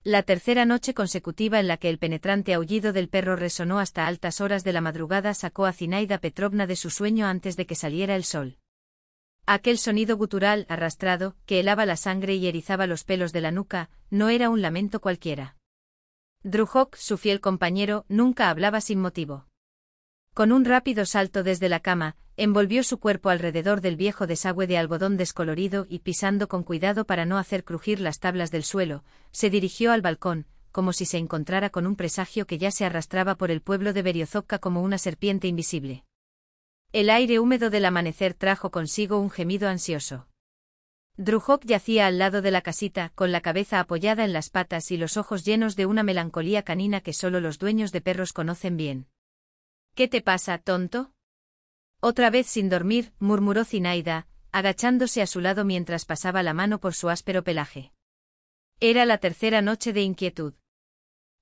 La tercera noche consecutiva en la que el penetrante aullido del perro resonó hasta altas horas de la madrugada sacó a Zinaida Petrovna de su sueño antes de que saliera el sol. Aquel sonido gutural, arrastrado, que helaba la sangre y erizaba los pelos de la nuca, no era un lamento cualquiera. Drujok, su fiel compañero, nunca hablaba sin motivo. Con un rápido salto desde la cama, envolvió su cuerpo alrededor del viejo desagüe de algodón descolorido y pisando con cuidado para no hacer crujir las tablas del suelo, se dirigió al balcón, como si se encontrara con un presagio que ya se arrastraba por el pueblo de Beriozovka como una serpiente invisible. El aire húmedo del amanecer trajo consigo un gemido ansioso. Drujok yacía al lado de la casita, con la cabeza apoyada en las patas y los ojos llenos de una melancolía canina que solo los dueños de perros conocen bien. —¿Qué te pasa, tonto? Otra vez sin dormir, murmuró Zinaida, agachándose a su lado mientras pasaba la mano por su áspero pelaje. Era la tercera noche de inquietud.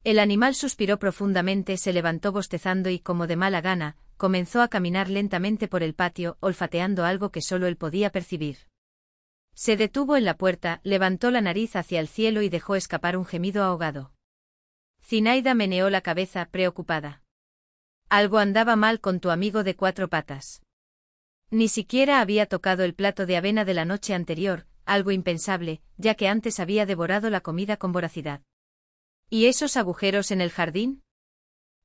El animal suspiró profundamente, se levantó bostezando y, como de mala gana, comenzó a caminar lentamente por el patio, olfateando algo que solo él podía percibir. Se detuvo en la puerta, levantó la nariz hacia el cielo y dejó escapar un gemido ahogado. Zinaida meneó la cabeza, preocupada. Algo andaba mal con tu amigo de cuatro patas. Ni siquiera había tocado el plato de avena de la noche anterior, algo impensable, ya que antes había devorado la comida con voracidad. ¿Y esos agujeros en el jardín?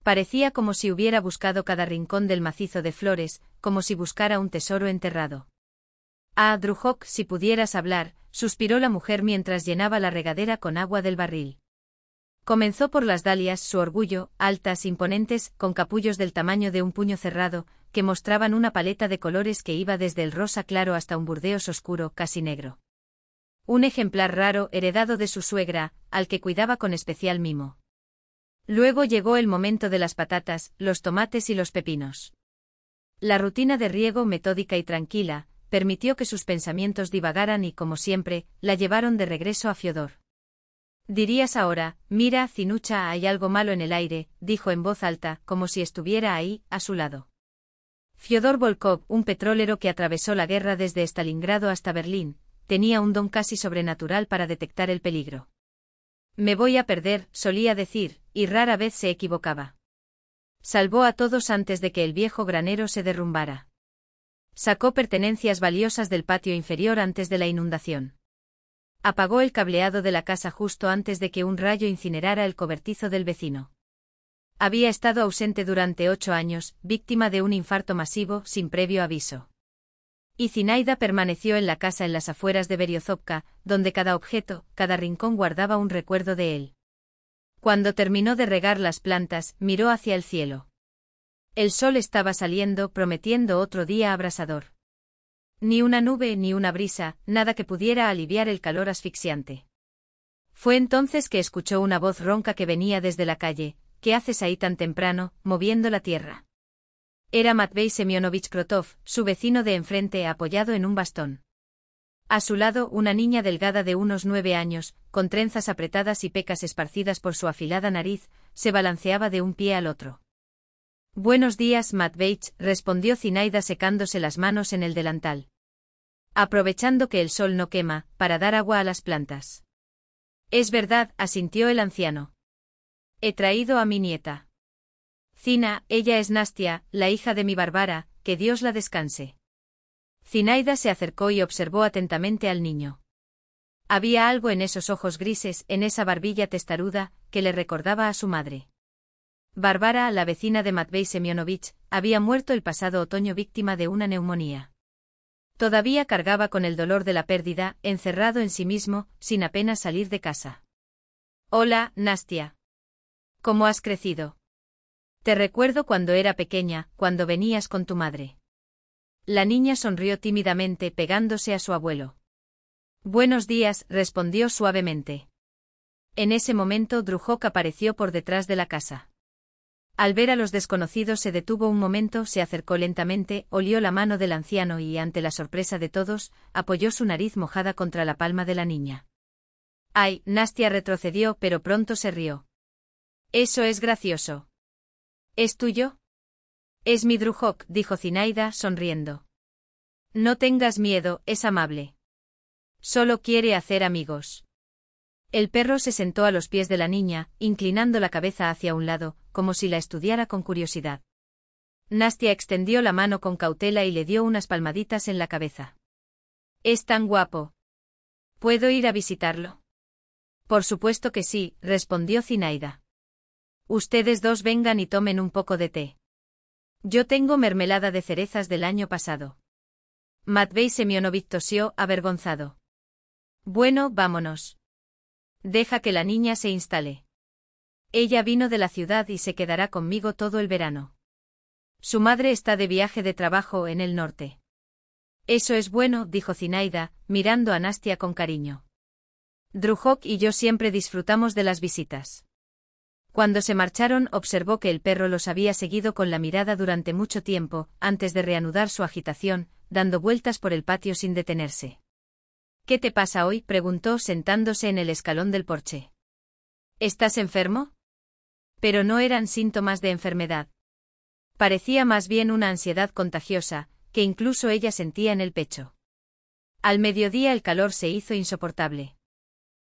Parecía como si hubiera buscado cada rincón del macizo de flores, como si buscara un tesoro enterrado. Ah, Drujok, si pudieras hablar, suspiró la mujer mientras llenaba la regadera con agua del barril. Comenzó por las dalias, su orgullo, altas, imponentes, con capullos del tamaño de un puño cerrado, que mostraban una paleta de colores que iba desde el rosa claro hasta un burdeos oscuro, casi negro. Un ejemplar raro, heredado de su suegra, al que cuidaba con especial mimo. Luego llegó el momento de las patatas, los tomates y los pepinos. La rutina de riego, metódica y tranquila, permitió que sus pensamientos divagaran y, como siempre, la llevaron de regreso a Fiodor. Dirías ahora, mira, Zinucha, hay algo malo en el aire, dijo en voz alta, como si estuviera ahí, a su lado. Fyodor Volkov, un petrolero que atravesó la guerra desde Stalingrado hasta Berlín, tenía un don casi sobrenatural para detectar el peligro. Me voy a perder, solía decir, y rara vez se equivocaba. Salvó a todos antes de que el viejo granero se derrumbara. Sacó pertenencias valiosas del patio inferior antes de la inundación. Apagó el cableado de la casa justo antes de que un rayo incinerara el cobertizo del vecino. Había estado ausente durante 8 años, víctima de un infarto masivo, sin previo aviso. Y Zinaida permaneció en la casa en las afueras de Beriozovka, donde cada objeto, cada rincón guardaba un recuerdo de él. Cuando terminó de regar las plantas, miró hacia el cielo. El sol estaba saliendo, prometiendo otro día abrasador. Ni una nube ni una brisa, nada que pudiera aliviar el calor asfixiante. Fue entonces que escuchó una voz ronca que venía desde la calle. ¿Qué haces ahí tan temprano, moviendo la tierra? Era Matvei Semyonovich Krotov, su vecino de enfrente, apoyado en un bastón. A su lado, una niña delgada de unos 9 años, con trenzas apretadas y pecas esparcidas por su afilada nariz, se balanceaba de un pie al otro. Buenos días, Matveich, respondió Zinaida secándose las manos en el delantal. Aprovechando que el sol no quema, para dar agua a las plantas. Es verdad, asintió el anciano. He traído a mi nieta. Zina, ella es Nastia, la hija de mi Bárbara, que Dios la descanse. Zinaida se acercó y observó atentamente al niño. Había algo en esos ojos grises, en esa barbilla testaruda, que le recordaba a su madre. Bárbara, la vecina de Matvei Semyonovich, había muerto el pasado otoño víctima de una neumonía. Todavía cargaba con el dolor de la pérdida, encerrado en sí mismo, sin apenas salir de casa. Hola, Nastia. ¿Cómo has crecido? Te recuerdo cuando era pequeña, cuando venías con tu madre. La niña sonrió tímidamente, pegándose a su abuelo. Buenos días, respondió suavemente. En ese momento Drujok apareció por detrás de la casa. Al ver a los desconocidos se detuvo un momento, se acercó lentamente, olió la mano del anciano y, ante la sorpresa de todos, apoyó su nariz mojada contra la palma de la niña. ¡Ay! Nastia retrocedió, pero pronto se rió. Eso es gracioso. ¿Es tuyo? Es mi Drujok, dijo Zinaida, sonriendo. No tengas miedo, es amable. Solo quiere hacer amigos. El perro se sentó a los pies de la niña, inclinando la cabeza hacia un lado, como si la estudiara con curiosidad. Nastia extendió la mano con cautela y le dio unas palmaditas en la cabeza. «Es tan guapo. ¿Puedo ir a visitarlo?» «Por supuesto que sí», respondió Zinaida. «Ustedes dos vengan y tomen un poco de té. Yo tengo mermelada de cerezas del año pasado». Matvei Semyonovich tosió, avergonzado. «Bueno, vámonos. Deja que la niña se instale. Ella vino de la ciudad y se quedará conmigo todo el verano. Su madre está de viaje de trabajo en el norte». «Eso es bueno», dijo Zinaida, mirando a Nastia con cariño. «Drujok y yo siempre disfrutamos de las visitas». Cuando se marcharon, observó que el perro los había seguido con la mirada durante mucho tiempo, antes de reanudar su agitación, dando vueltas por el patio sin detenerse. «¿Qué te pasa hoy?», preguntó sentándose en el escalón del porche. «¿Estás enfermo?» Pero no eran síntomas de enfermedad. Parecía más bien una ansiedad contagiosa, que incluso ella sentía en el pecho. Al mediodía el calor se hizo insoportable.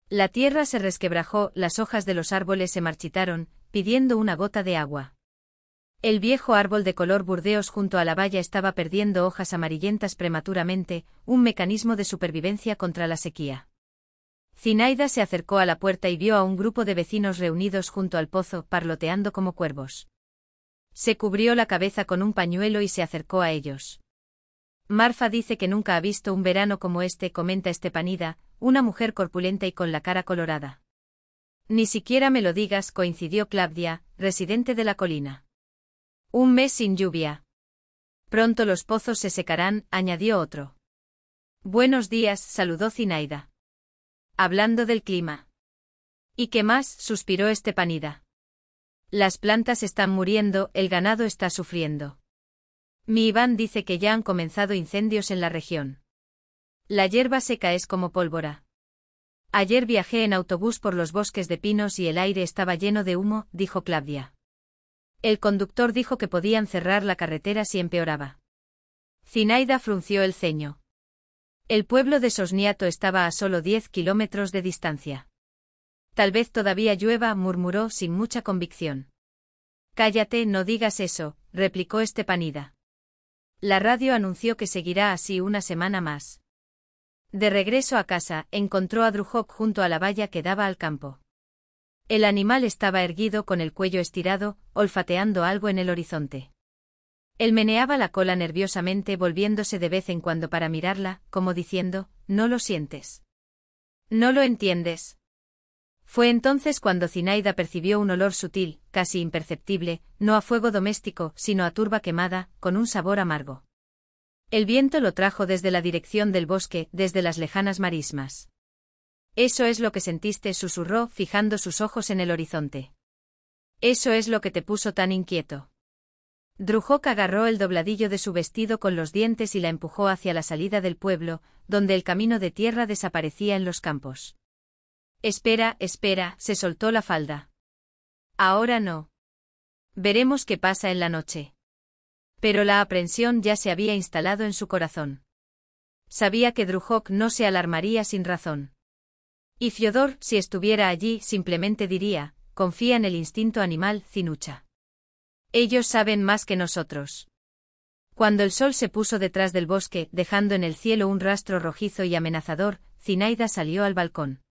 La tierra se resquebrajó, las hojas de los árboles se marchitaron, pidiendo una gota de agua. El viejo árbol de color burdeos junto a la valla estaba perdiendo hojas amarillentas prematuramente, un mecanismo de supervivencia contra la sequía. Zinaida se acercó a la puerta y vio a un grupo de vecinos reunidos junto al pozo, parloteando como cuervos. Se cubrió la cabeza con un pañuelo y se acercó a ellos. «Marfa dice que nunca ha visto un verano como este», comenta Stepanida, una mujer corpulenta y con la cara colorada. «Ni siquiera me lo digas», coincidió Klavdia, residente de la colina. «Un mes sin lluvia. Pronto los pozos se secarán», añadió otro. «Buenos días», saludó Zinaida. «Hablando del clima». «¿Y qué más?», suspiró Stepanida. «Las plantas están muriendo, el ganado está sufriendo. Mi Iván dice que ya han comenzado incendios en la región. La hierba seca es como pólvora. Ayer viajé en autobús por los bosques de pinos y el aire estaba lleno de humo», dijo Klavdia. El conductor dijo que podían cerrar la carretera si empeoraba. Zinaida frunció el ceño. El pueblo de Sosniato estaba a solo 10 kilómetros de distancia. «Tal vez todavía llueva», murmuró sin mucha convicción. «Cállate, no digas eso», replicó Stepanida. La radio anunció que seguirá así una semana más. De regreso a casa, encontró a Drujok junto a la valla que daba al campo. El animal estaba erguido con el cuello estirado, olfateando algo en el horizonte. Él meneaba la cola nerviosamente, volviéndose de vez en cuando para mirarla, como diciendo: «¿No lo sientes? ¿No lo entiendes?». Fue entonces cuando Zinaida percibió un olor sutil, casi imperceptible, no a fuego doméstico, sino a turba quemada, con un sabor amargo. El viento lo trajo desde la dirección del bosque, desde las lejanas marismas. «Eso es lo que sentiste», susurró, fijando sus ojos en el horizonte. «Eso es lo que te puso tan inquieto». Drujok agarró el dobladillo de su vestido con los dientes y la empujó hacia la salida del pueblo, donde el camino de tierra desaparecía en los campos. «Espera, espera», se soltó la falda. «Ahora no. Veremos qué pasa en la noche». Pero la aprensión ya se había instalado en su corazón. Sabía que Drujok no se alarmaría sin razón. Y Fiodor, si estuviera allí, simplemente diría: «Confía en el instinto animal, Zinucha. Ellos saben más que nosotros». Cuando el sol se puso detrás del bosque, dejando en el cielo un rastro rojizo y amenazador, Zinaida salió al balcón.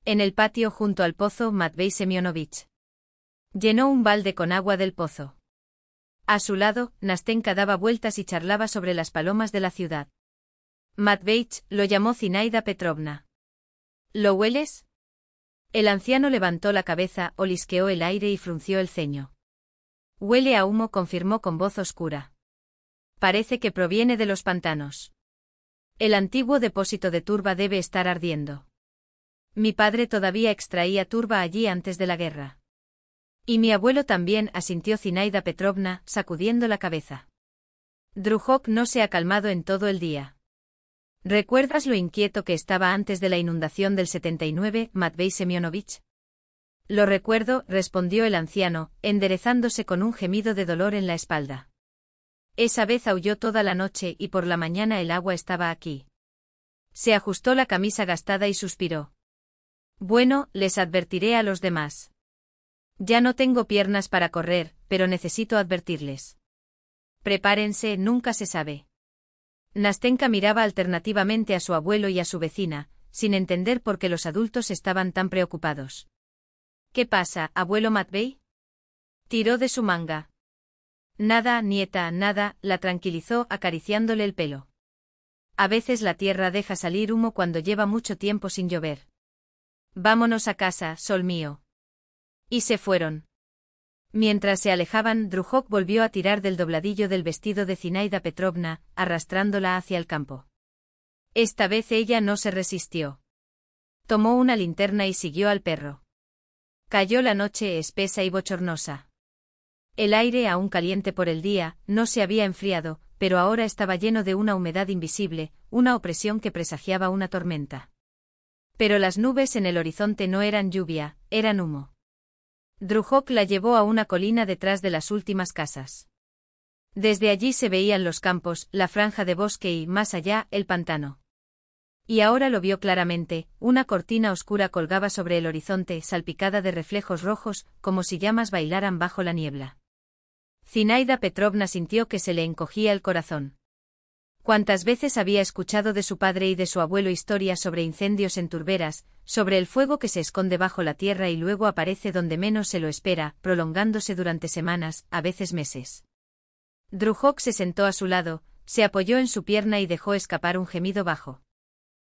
En el patio junto al pozo, Matvei Semyonovich llenó un balde con agua del pozo. A su lado, Nastenka daba vueltas y charlaba sobre las palomas de la ciudad. «Matveich», lo llamó Zinaida Petrovna. «¿Lo hueles?». El anciano levantó la cabeza, olisqueó el aire y frunció el ceño. «Huele a humo», confirmó con voz oscura. «Parece que proviene de los pantanos. El antiguo depósito de turba debe estar ardiendo. Mi padre todavía extraía turba allí antes de la guerra». «Y mi abuelo también», asintió Zinaida Petrovna, sacudiendo la cabeza. «Drujok no se ha calmado en todo el día. ¿Recuerdas lo inquieto que estaba antes de la inundación del 79, Matvei Semyonovich?» «Lo recuerdo», respondió el anciano, enderezándose con un gemido de dolor en la espalda. «Esa vez aulló toda la noche y por la mañana el agua estaba aquí». Se ajustó la camisa gastada y suspiró. Bueno, les advertiré a los demás. Ya no tengo piernas para correr, pero necesito advertirles. Prepárense, nunca se sabe. Nastenka miraba alternativamente a su abuelo y a su vecina, sin entender por qué los adultos estaban tan preocupados. ¿Qué pasa, abuelo Matvey? Tiró de su manga. Nada, nieta, nada, la tranquilizó acariciándole el pelo. A veces la tierra deja salir humo cuando lleva mucho tiempo sin llover. Vámonos a casa, sol mío. Y se fueron. Mientras se alejaban, Drujok volvió a tirar del dobladillo del vestido de Zinaida Petrovna, arrastrándola hacia el campo. Esta vez ella no se resistió. Tomó una linterna y siguió al perro. Cayó la noche espesa y bochornosa. El aire, aún caliente por el día, no se había enfriado, pero ahora estaba lleno de una humedad invisible, una opresión que presagiaba una tormenta. Pero las nubes en el horizonte no eran lluvia, eran humo. Drujok la llevó a una colina detrás de las últimas casas. Desde allí se veían los campos, la franja de bosque y, más allá, el pantano. Y ahora lo vio claramente, una cortina oscura colgaba sobre el horizonte, salpicada de reflejos rojos, como si llamas bailaran bajo la niebla. Zinaida Petrovna sintió que se le encogía el corazón. Cuántas veces había escuchado de su padre y de su abuelo historias sobre incendios en turberas, sobre el fuego que se esconde bajo la tierra y luego aparece donde menos se lo espera, prolongándose durante semanas, a veces meses. Drujok se sentó a su lado, se apoyó en su pierna y dejó escapar un gemido bajo.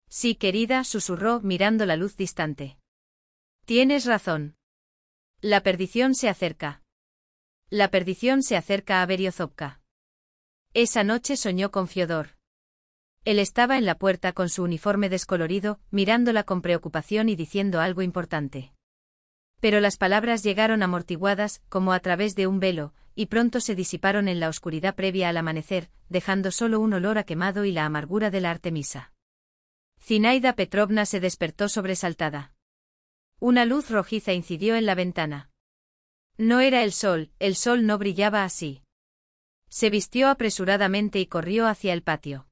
Sí, querida, susurró, mirando la luz distante. Tienes razón. La perdición se acerca. La perdición se acerca a Beriozovka. Esa noche soñó con Fiodor. Él estaba en la puerta con su uniforme descolorido, mirándola con preocupación y diciendo algo importante. Pero las palabras llegaron amortiguadas, como a través de un velo, y pronto se disiparon en la oscuridad previa al amanecer, dejando solo un olor a quemado y la amargura de la Artemisa. Zinaida Petrovna se despertó sobresaltada. Una luz rojiza incidió en la ventana. No era el sol no brillaba así. Se vistió apresuradamente y corrió hacia el patio.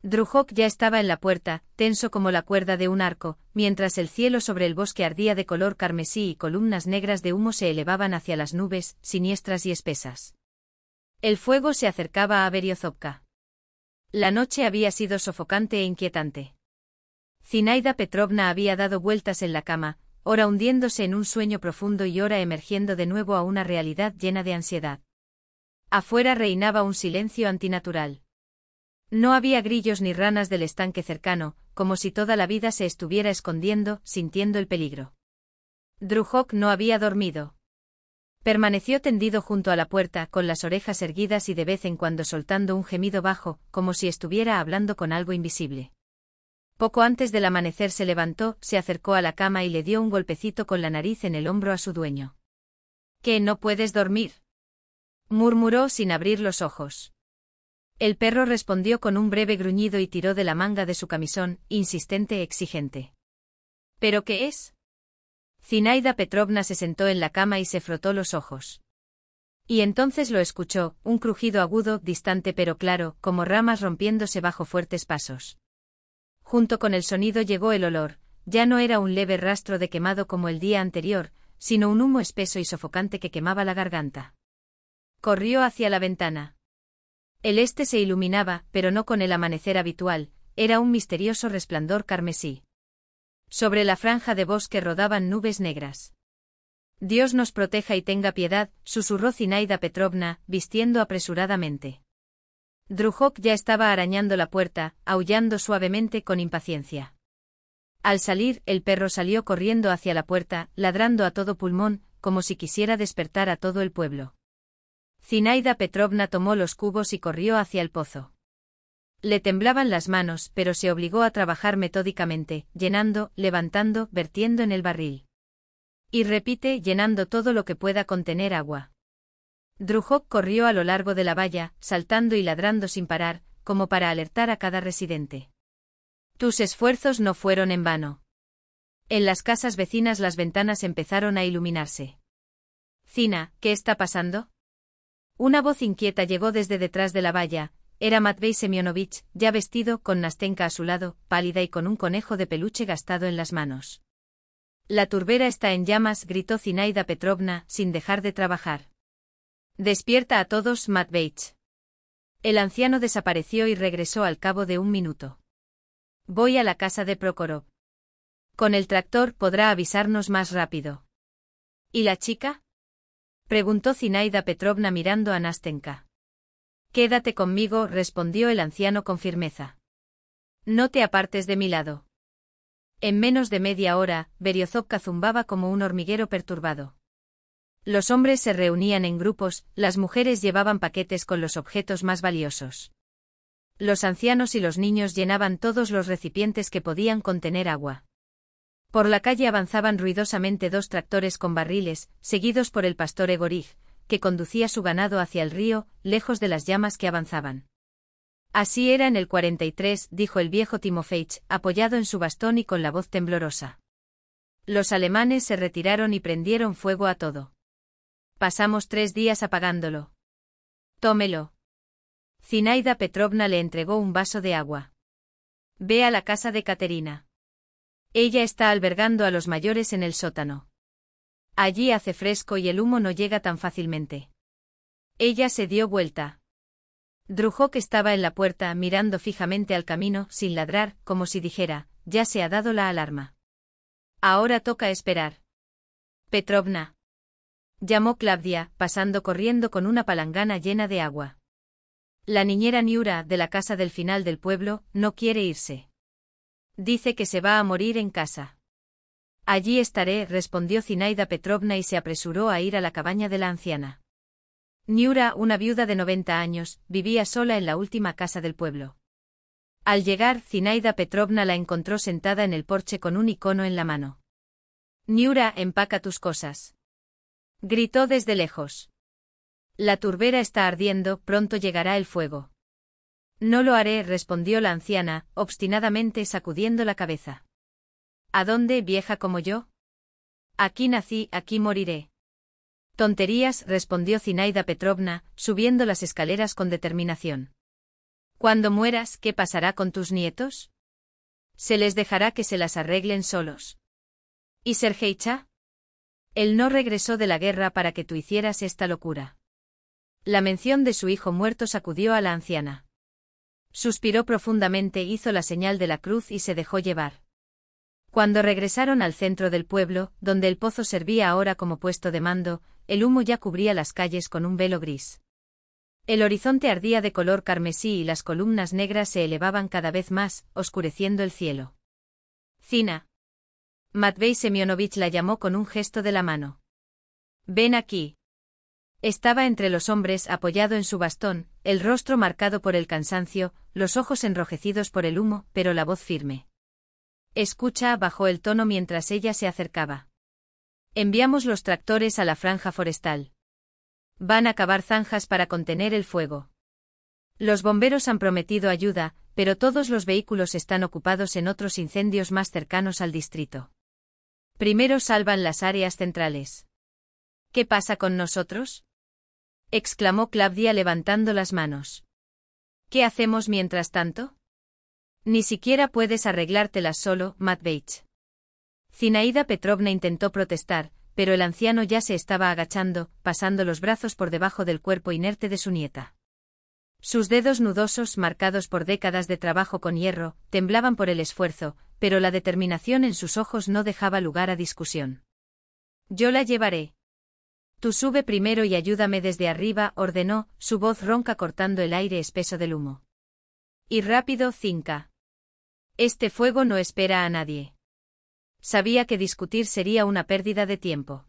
Drujok ya estaba en la puerta, tenso como la cuerda de un arco, mientras el cielo sobre el bosque ardía de color carmesí y columnas negras de humo se elevaban hacia las nubes, siniestras y espesas. El fuego se acercaba a Beriozovka. La noche había sido sofocante e inquietante. Zinaida Petrovna había dado vueltas en la cama, ora hundiéndose en un sueño profundo y ora emergiendo de nuevo a una realidad llena de ansiedad. Afuera reinaba un silencio antinatural. No había grillos ni ranas del estanque cercano, como si toda la vida se estuviera escondiendo, sintiendo el peligro. Drujok no había dormido. Permaneció tendido junto a la puerta, con las orejas erguidas y de vez en cuando soltando un gemido bajo, como si estuviera hablando con algo invisible. Poco antes del amanecer se levantó, se acercó a la cama y le dio un golpecito con la nariz en el hombro a su dueño. ¿Qué, no puedes dormir?, murmuró sin abrir los ojos. El perro respondió con un breve gruñido y tiró de la manga de su camisón, insistente e exigente. ¿Pero qué es? Zinaida Petrovna se sentó en la cama y se frotó los ojos. Y entonces lo escuchó, un crujido agudo, distante pero claro, como ramas rompiéndose bajo fuertes pasos. Junto con el sonido llegó el olor, ya no era un leve rastro de quemado como el día anterior, sino un humo espeso y sofocante que quemaba la garganta. Corrió hacia la ventana. El este se iluminaba, pero no con el amanecer habitual, era un misterioso resplandor carmesí. Sobre la franja de bosque rodaban nubes negras. Dios nos proteja y tenga piedad, susurró Zinaida Petrovna, vistiendo apresuradamente. Drujok ya estaba arañando la puerta, aullando suavemente con impaciencia. Al salir, el perro salió corriendo hacia la puerta, ladrando a todo pulmón, como si quisiera despertar a todo el pueblo. Zinaida Petrovna tomó los cubos y corrió hacia el pozo. Le temblaban las manos, pero se obligó a trabajar metódicamente, llenando, levantando, vertiendo en el barril. Y repite, llenando todo lo que pueda contener agua. Drujok corrió a lo largo de la valla, saltando y ladrando sin parar, como para alertar a cada residente. Tus esfuerzos no fueron en vano. En las casas vecinas las ventanas empezaron a iluminarse. Zina, ¿qué está pasando? Una voz inquieta llegó desde detrás de la valla. Era Matvey Semyonovich, ya vestido, con Nastenka a su lado, pálida y con un conejo de peluche gastado en las manos. La turbera está en llamas, gritó Zinaida Petrovna, sin dejar de trabajar. Despierta a todos, Matveich. El anciano desapareció y regresó al cabo de un minuto. Voy a la casa de Prokhorov. Con el tractor podrá avisarnos más rápido. ¿Y la chica? Preguntó Zinaida Petrovna mirando a Nastenka. Quédate conmigo, respondió el anciano con firmeza. No te apartes de mi lado. En menos de media hora, Beryozovka zumbaba como un hormiguero perturbado. Los hombres se reunían en grupos, las mujeres llevaban paquetes con los objetos más valiosos. Los ancianos y los niños llenaban todos los recipientes que podían contener agua. Por la calle avanzaban ruidosamente 2 tractores con barriles, seguidos por el pastor Egorij, que conducía su ganado hacia el río, lejos de las llamas que avanzaban. Así era en el 43, dijo el viejo Timofeich, apoyado en su bastón y con la voz temblorosa. Los alemanes se retiraron y prendieron fuego a todo. Pasamos 3 días apagándolo. Tómelo. Zinaida Petrovna le entregó un vaso de agua. Ve a la casa de Katerina. Ella está albergando a los mayores en el sótano. Allí hace fresco y el humo no llega tan fácilmente. Ella se dio vuelta. Drujok estaba en la puerta mirando fijamente al camino, sin ladrar, como si dijera, ya se ha dado la alarma. Ahora toca esperar. Petrovna. Llamó Klavdia, pasando corriendo con una palangana llena de agua. La niñera Niura, de la casa del final del pueblo, no quiere irse. Dice que se va a morir en casa. Allí estaré, respondió Zinaida Petrovna y se apresuró a ir a la cabaña de la anciana. Niura, una viuda de 90 años, vivía sola en la última casa del pueblo. Al llegar, Zinaida Petrovna la encontró sentada en el porche con un icono en la mano. Niura, empaca tus cosas. Gritó desde lejos. La turbera está ardiendo, pronto llegará el fuego. No lo haré, respondió la anciana, obstinadamente sacudiendo la cabeza. ¿A dónde, vieja como yo? Aquí nací, aquí moriré. Tonterías, respondió Zinaida Petrovna, subiendo las escaleras con determinación. Cuando mueras, ¿qué pasará con tus nietos? Se les dejará que se las arreglen solos. ¿Y Sergeicha? Él no regresó de la guerra para que tú hicieras esta locura. La mención de su hijo muerto sacudió a la anciana. Suspiró profundamente, hizo la señal de la cruz y se dejó llevar. Cuando regresaron al centro del pueblo, donde el pozo servía ahora como puesto de mando, el humo ya cubría las calles con un velo gris. El horizonte ardía de color carmesí y las columnas negras se elevaban cada vez más, oscureciendo el cielo. Zina. Matvei Semyonovich la llamó con un gesto de la mano. Ven aquí. Estaba entre los hombres apoyado en su bastón, el rostro marcado por el cansancio, los ojos enrojecidos por el humo, pero la voz firme. Escucha, bajó el tono mientras ella se acercaba. Enviamos los tractores a la franja forestal. Van a cavar zanjas para contener el fuego. Los bomberos han prometido ayuda, pero todos los vehículos están ocupados en otros incendios más cercanos al distrito. Primero salvan las áreas centrales. ¿Qué pasa con nosotros? Exclamó Klavdia levantando las manos. ¿Qué hacemos mientras tanto? Ni siquiera puedes arreglártelas solo, Matveich. Zinaida Petrovna intentó protestar, pero el anciano ya se estaba agachando, pasando los brazos por debajo del cuerpo inerte de su nieta. Sus dedos nudosos, marcados por décadas de trabajo con hierro, temblaban por el esfuerzo, pero la determinación en sus ojos no dejaba lugar a discusión. Yo la llevaré. Tú sube primero y ayúdame desde arriba, ordenó, su voz ronca cortando el aire espeso del humo. Y rápido, Zinka. Este fuego no espera a nadie. Sabía que discutir sería una pérdida de tiempo.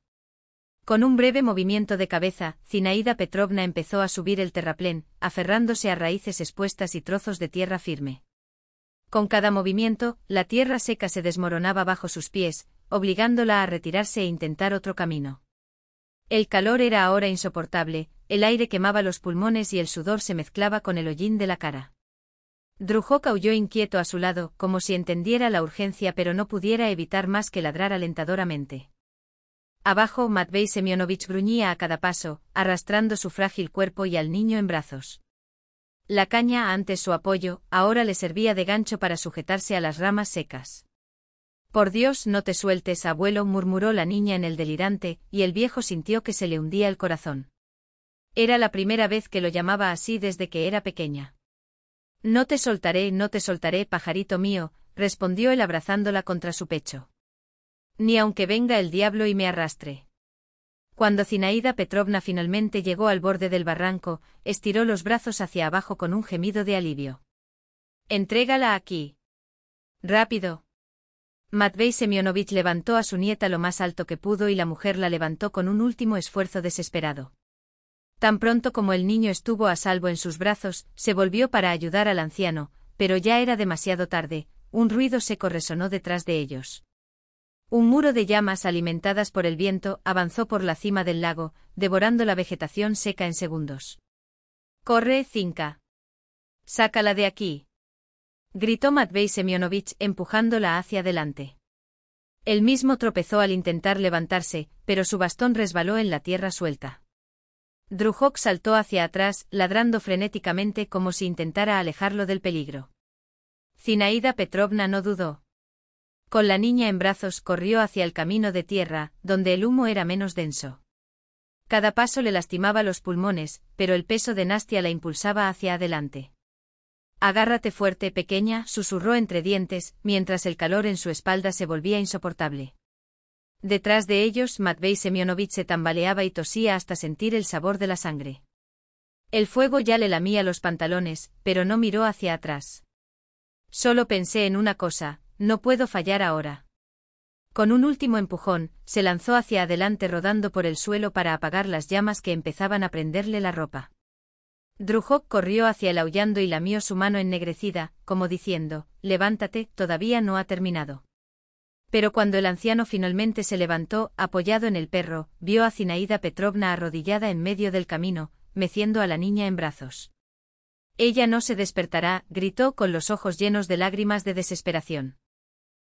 Con un breve movimiento de cabeza, Zinaida Petrovna empezó a subir el terraplén, aferrándose a raíces expuestas y trozos de tierra firme. Con cada movimiento, la tierra seca se desmoronaba bajo sus pies, obligándola a retirarse e intentar otro camino. El calor era ahora insoportable, el aire quemaba los pulmones y el sudor se mezclaba con el hollín de la cara. Drujok aulló inquieto a su lado, como si entendiera la urgencia pero no pudiera evitar más que ladrar alentadoramente. Abajo, Matvei Semyonovich gruñía a cada paso, arrastrando su frágil cuerpo y al niño en brazos. La caña, antes su apoyo, ahora le servía de gancho para sujetarse a las ramas secas. Por Dios, no te sueltes, abuelo, murmuró la niña en el delirante, y el viejo sintió que se le hundía el corazón. Era la primera vez que lo llamaba así desde que era pequeña. No te soltaré, pajarito mío, respondió él abrazándola contra su pecho. Ni aunque venga el diablo y me arrastre. Cuando Zinaida Petrovna finalmente llegó al borde del barranco, estiró los brazos hacia abajo con un gemido de alivio. Entrégala aquí. Rápido. Matvei Semyonovich levantó a su nieta lo más alto que pudo y la mujer la levantó con un último esfuerzo desesperado. Tan pronto como el niño estuvo a salvo en sus brazos, se volvió para ayudar al anciano, pero ya era demasiado tarde, un ruido seco resonó detrás de ellos. Un muro de llamas alimentadas por el viento avanzó por la cima del lago, devorando la vegetación seca en segundos. «¡Corre, Zinka! ¡Sácala de aquí!», gritó Matvei Semyonovich empujándola hacia adelante. Él mismo tropezó al intentar levantarse, pero su bastón resbaló en la tierra suelta. Drujok saltó hacia atrás, ladrando frenéticamente como si intentara alejarlo del peligro. Zinaida Petrovna no dudó. Con la niña en brazos corrió hacia el camino de tierra, donde el humo era menos denso. Cada paso le lastimaba los pulmones, pero el peso de Nastia la impulsaba hacia adelante. «Agárrate fuerte, pequeña», susurró entre dientes, mientras el calor en su espalda se volvía insoportable. Detrás de ellos, Matvei Semyonovich se tambaleaba y tosía hasta sentir el sabor de la sangre. El fuego ya le lamía los pantalones, pero no miró hacia atrás. «Solo pensé en una cosa, no puedo fallar ahora». Con un último empujón, se lanzó hacia adelante rodando por el suelo para apagar las llamas que empezaban a prenderle la ropa. Drujok corrió hacia él aullando y lamió su mano ennegrecida, como diciendo, «Levántate, todavía no ha terminado». Pero cuando el anciano finalmente se levantó, apoyado en el perro, vio a Zinaida Petrovna arrodillada en medio del camino, meciendo a la niña en brazos. «Ella no se despertará», gritó con los ojos llenos de lágrimas de desesperación.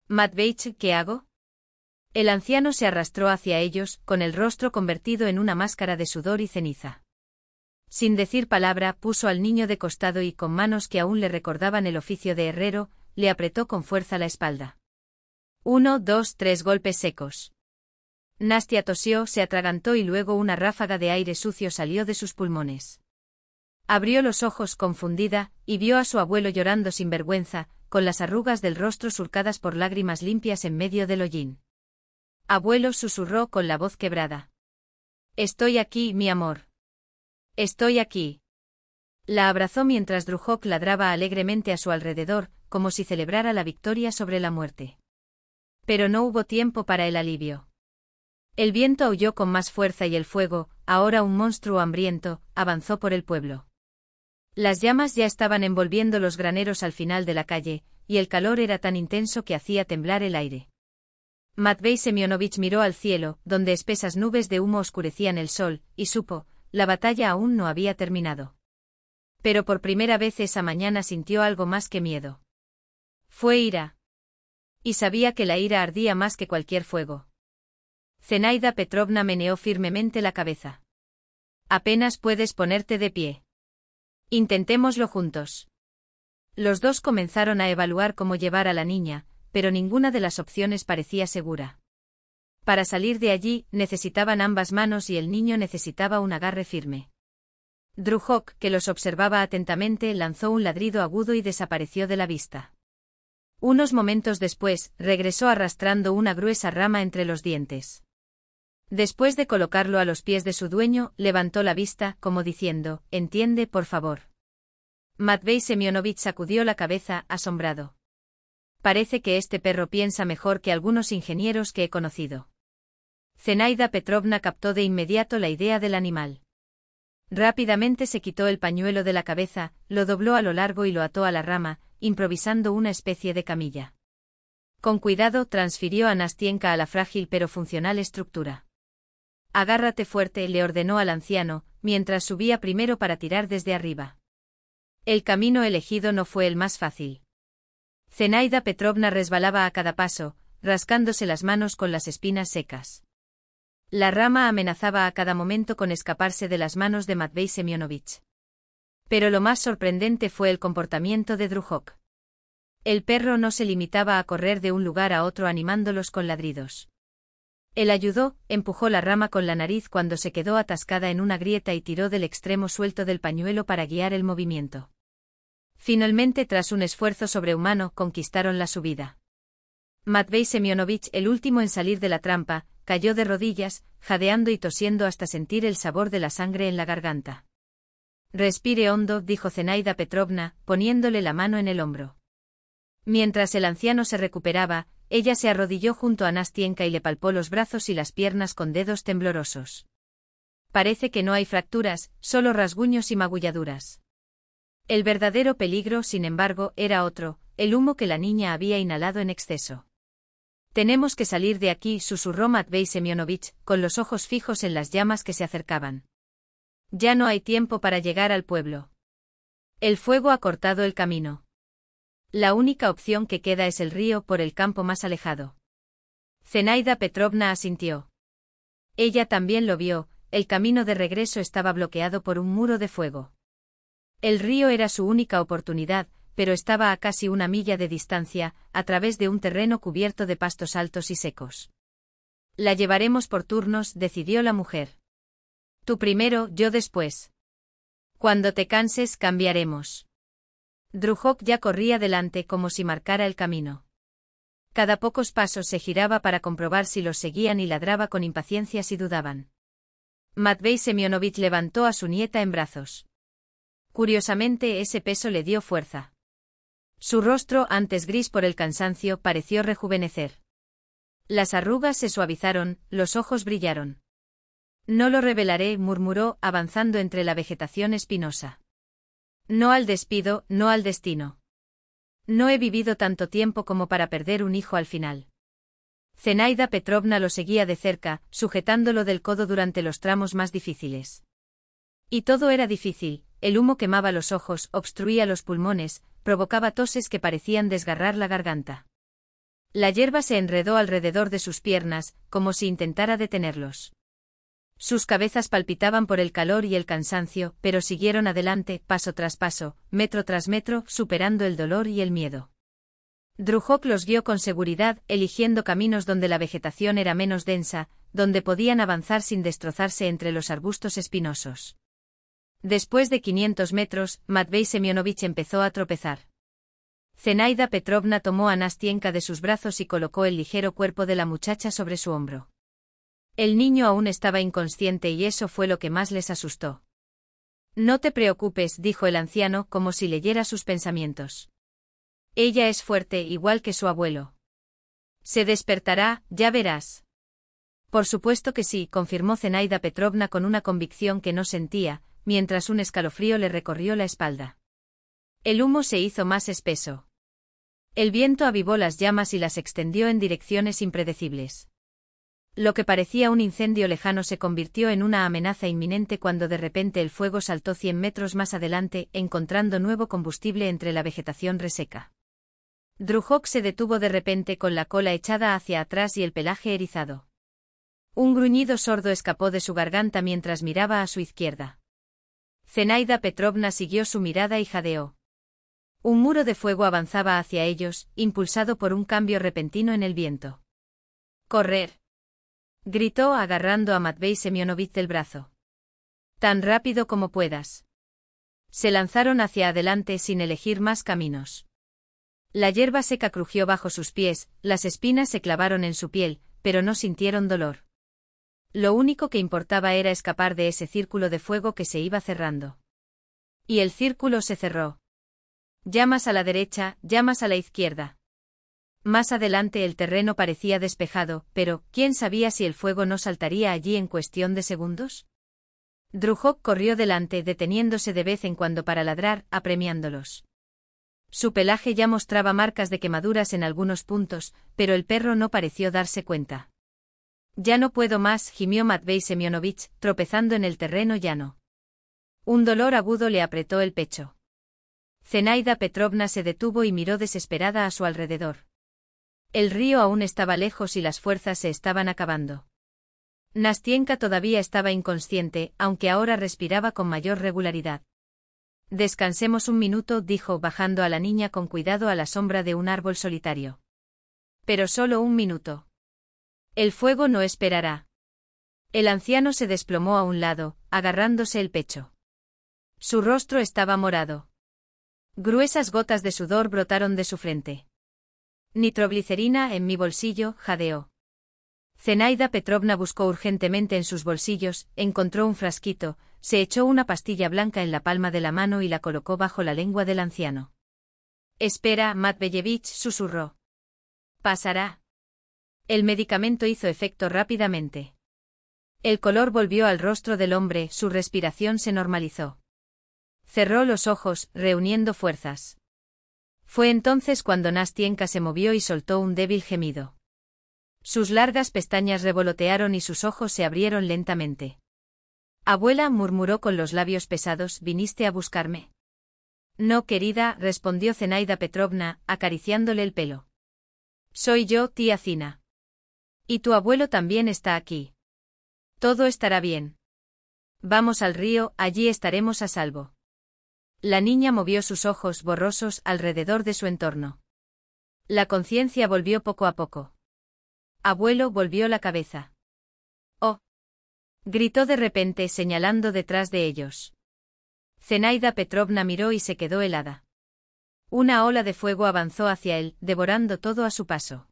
«Matveich, ¿qué hago?». El anciano se arrastró hacia ellos, con el rostro convertido en una máscara de sudor y ceniza. Sin decir palabra, puso al niño de costado y, con manos que aún le recordaban el oficio de herrero, le apretó con fuerza la espalda. 1, 2, 3 golpes secos. Nastia tosió, se atragantó y luego una ráfaga de aire sucio salió de sus pulmones. Abrió los ojos confundida, y vio a su abuelo llorando sin vergüenza, con las arrugas del rostro surcadas por lágrimas limpias en medio del hollín. «Abuelo», susurró con la voz quebrada. «Estoy aquí, mi amor. Estoy aquí». La abrazó mientras Drujok ladraba alegremente a su alrededor, como si celebrara la victoria sobre la muerte. Pero no hubo tiempo para el alivio. El viento aulló con más fuerza y el fuego, ahora un monstruo hambriento, avanzó por el pueblo. Las llamas ya estaban envolviendo los graneros al final de la calle, y el calor era tan intenso que hacía temblar el aire. Matvei Semyonovich miró al cielo, donde espesas nubes de humo oscurecían el sol, y supo, la batalla aún no había terminado. Pero por primera vez esa mañana sintió algo más que miedo. Fue ira. Y sabía que la ira ardía más que cualquier fuego. Zenaida Petrovna meneó firmemente la cabeza. «Apenas puedes ponerte de pie. Intentémoslo juntos». Los dos comenzaron a evaluar cómo llevar a la niña, pero ninguna de las opciones parecía segura. Para salir de allí, necesitaban ambas manos y el niño necesitaba un agarre firme. Drujok, que los observaba atentamente, lanzó un ladrido agudo y desapareció de la vista. Unos momentos después, regresó arrastrando una gruesa rama entre los dientes. Después de colocarlo a los pies de su dueño, levantó la vista, como diciendo, «Entiende, por favor». Matvei Semyonovich sacudió la cabeza, asombrado. «Parece que este perro piensa mejor que algunos ingenieros que he conocido». Zenaida Petrovna captó de inmediato la idea del animal. Rápidamente se quitó el pañuelo de la cabeza, lo dobló a lo largo y lo ató a la rama, improvisando una especie de camilla. Con cuidado transfirió a Nastienka a la frágil pero funcional estructura. «Agárrate fuerte», le ordenó al anciano, mientras subía primero para tirar desde arriba. El camino elegido no fue el más fácil. Zenaida Petrovna resbalaba a cada paso, rascándose las manos con las espinas secas. La rama amenazaba a cada momento con escaparse de las manos de Matvei Semyonovich. Pero lo más sorprendente fue el comportamiento de Drujok. El perro no se limitaba a correr de un lugar a otro animándolos con ladridos. Él ayudó, empujó la rama con la nariz cuando se quedó atascada en una grieta y tiró del extremo suelto del pañuelo para guiar el movimiento. Finalmente, tras un esfuerzo sobrehumano, conquistaron la subida. Matvei Semyonovich, el último en salir de la trampa, cayó de rodillas, jadeando y tosiendo hasta sentir el sabor de la sangre en la garganta. Respire hondo, dijo Zenaida Petrovna, poniéndole la mano en el hombro. Mientras el anciano se recuperaba, ella se arrodilló junto a Nastienka y le palpó los brazos y las piernas con dedos temblorosos. Parece que no hay fracturas, solo rasguños y magulladuras. El verdadero peligro, sin embargo, era otro, el humo que la niña había inhalado en exceso. Tenemos que salir de aquí, susurró Matvei Semyonovich, con los ojos fijos en las llamas que se acercaban. Ya no hay tiempo para llegar al pueblo. El fuego ha cortado el camino. La única opción que queda es el río por el campo más alejado. Zenaida Petrovna asintió. Ella también lo vio, el camino de regreso estaba bloqueado por un muro de fuego. El río era su única oportunidad, pero estaba a casi una milla de distancia, a través de un terreno cubierto de pastos altos y secos. La llevaremos por turnos, decidió la mujer. Tú primero, yo después. Cuando te canses, cambiaremos. Drujok ya corría delante como si marcara el camino. Cada pocos pasos se giraba para comprobar si los seguían y ladraba con impaciencia si dudaban. Matvei Semyonovich levantó a su nieta en brazos. Curiosamente, ese peso le dio fuerza. Su rostro, antes gris por el cansancio, pareció rejuvenecer. Las arrugas se suavizaron, los ojos brillaron. No lo revelaré, murmuró, avanzando entre la vegetación espinosa. No al despido, no al destino. No he vivido tanto tiempo como para perder un hijo al final. Zenaida Petrovna lo seguía de cerca, sujetándolo del codo durante los tramos más difíciles. Y todo era difícil, el humo quemaba los ojos, obstruía los pulmones, provocaba toses que parecían desgarrar la garganta. La hierba se enredó alrededor de sus piernas, como si intentara detenerlos. Sus cabezas palpitaban por el calor y el cansancio, pero siguieron adelante, paso tras paso, metro tras metro, superando el dolor y el miedo. Drujok los guió con seguridad, eligiendo caminos donde la vegetación era menos densa, donde podían avanzar sin destrozarse entre los arbustos espinosos. Después de 500 metros, Matvei Semyonovich empezó a tropezar. Zenaida Petrovna tomó a Nastienka de sus brazos y colocó el ligero cuerpo de la muchacha sobre su hombro. El niño aún estaba inconsciente y eso fue lo que más les asustó. No te preocupes, dijo el anciano, como si leyera sus pensamientos. Ella es fuerte, igual que su abuelo. Se despertará, ya verás. Por supuesto que sí, confirmó Zenaida Petrovna con una convicción que no sentía, mientras un escalofrío le recorrió la espalda. El humo se hizo más espeso. El viento avivó las llamas y las extendió en direcciones impredecibles. Lo que parecía un incendio lejano se convirtió en una amenaza inminente cuando de repente el fuego saltó 100 metros más adelante, encontrando nuevo combustible entre la vegetación reseca. Drujok se detuvo de repente con la cola echada hacia atrás y el pelaje erizado. Un gruñido sordo escapó de su garganta mientras miraba a su izquierda. Zenaida Petrovna siguió su mirada y jadeó. Un muro de fuego avanzaba hacia ellos, impulsado por un cambio repentino en el viento. ¡Correr!, gritó agarrando a Matvei Semyonovich del brazo. Tan rápido como puedas. Se lanzaron hacia adelante sin elegir más caminos. La hierba seca crujió bajo sus pies, las espinas se clavaron en su piel, pero no sintieron dolor. Lo único que importaba era escapar de ese círculo de fuego que se iba cerrando. Y el círculo se cerró. Llamas a la derecha, llamas a la izquierda. Más adelante el terreno parecía despejado, pero ¿quién sabía si el fuego no saltaría allí en cuestión de segundos? Drujok corrió delante, deteniéndose de vez en cuando para ladrar, apremiándolos. Su pelaje ya mostraba marcas de quemaduras en algunos puntos, pero el perro no pareció darse cuenta. Ya no puedo más, gimió Matvei Semyonovich, tropezando en el terreno llano. Un dolor agudo le apretó el pecho. Zenaida Petrovna se detuvo y miró desesperada a su alrededor. El río aún estaba lejos y las fuerzas se estaban acabando. Nastienka todavía estaba inconsciente, aunque ahora respiraba con mayor regularidad. Descansemos un minuto, dijo bajando a la niña con cuidado a la sombra de un árbol solitario. Pero solo un minuto. El fuego no esperará. El anciano se desplomó a un lado, agarrándose el pecho. Su rostro estaba morado. Gruesas gotas de sudor brotaron de su frente. Nitroglicerina en mi bolsillo, jadeó. Zenaida Petrovna buscó urgentemente en sus bolsillos, encontró un frasquito, se echó una pastilla blanca en la palma de la mano y la colocó bajo la lengua del anciano. Espera, Matveevich, susurró. Pasará. El medicamento hizo efecto rápidamente. El color volvió al rostro del hombre, su respiración se normalizó. Cerró los ojos, reuniendo fuerzas. Fue entonces cuando Nastienka se movió y soltó un débil gemido. Sus largas pestañas revolotearon y sus ojos se abrieron lentamente. Abuela, murmuró con los labios pesados, ¿viniste a buscarme? No, querida, respondió Zenaida Petrovna, acariciándole el pelo. Soy yo, tía Zina. Y tu abuelo también está aquí. Todo estará bien. Vamos al río, allí estaremos a salvo. La niña movió sus ojos borrosos alrededor de su entorno. La conciencia volvió poco a poco. Abuelo volvió la cabeza. ¡Oh! Gritó de repente señalando detrás de ellos. Zenaida Petrovna miró y se quedó helada. Una ola de fuego avanzó hacia él, devorando todo a su paso.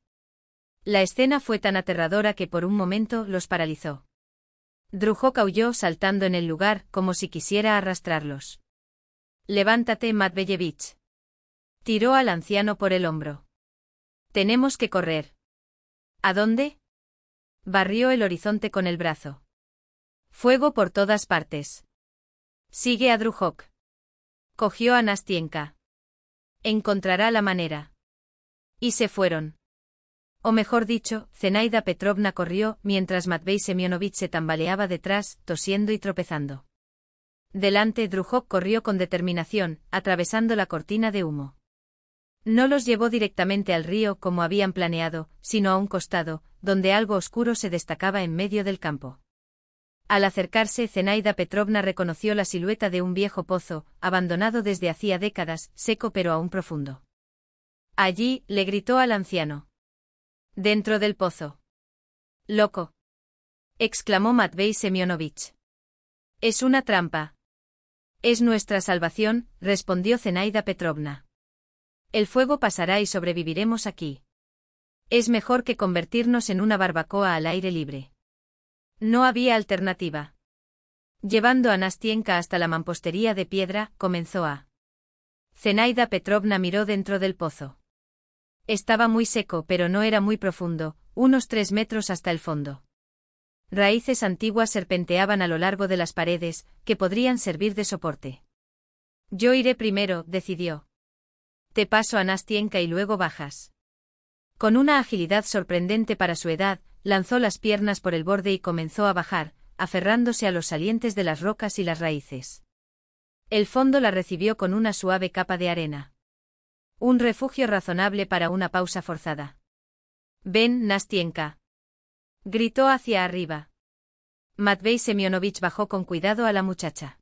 La escena fue tan aterradora que por un momento los paralizó. Drujok aulló saltando en el lugar, como si quisiera arrastrarlos. Levántate, Matveevich. Tiró al anciano por el hombro. Tenemos que correr. ¿A dónde? Barrió el horizonte con el brazo. Fuego por todas partes. Sigue a Drujok. Cogió a Nastienka. Encontrará la manera. Y se fueron. O mejor dicho, Zenaida Petrovna corrió, mientras Matvei Semyonovich se tambaleaba detrás, tosiendo y tropezando. Delante Drujok corrió con determinación, atravesando la cortina de humo. No los llevó directamente al río como habían planeado, sino a un costado, donde algo oscuro se destacaba en medio del campo. Al acercarse, Zenaida Petrovna reconoció la silueta de un viejo pozo, abandonado desde hacía décadas, seco pero aún profundo. Allí, le gritó al anciano. Dentro del pozo. Loco. Exclamó Matvei Semyonovich. Es una trampa. Es nuestra salvación, respondió Zenaida Petrovna. El fuego pasará y sobreviviremos aquí. Es mejor que convertirnos en una barbacoa al aire libre. No había alternativa. Llevando a Nastienka hasta la mampostería de piedra, comenzó a. Zenaida Petrovna miró dentro del pozo. Estaba muy seco pero no era muy profundo, unos 3 metros hasta el fondo. Raíces antiguas serpenteaban a lo largo de las paredes, que podrían servir de soporte. Yo iré primero, decidió. Te paso a Nastienka y luego bajas. Con una agilidad sorprendente para su edad, lanzó las piernas por el borde y comenzó a bajar, aferrándose a los salientes de las rocas y las raíces. El fondo la recibió con una suave capa de arena. Un refugio razonable para una pausa forzada. Ven, Nastienka. Gritó hacia arriba. Matvei Semyonovich bajó con cuidado a la muchacha.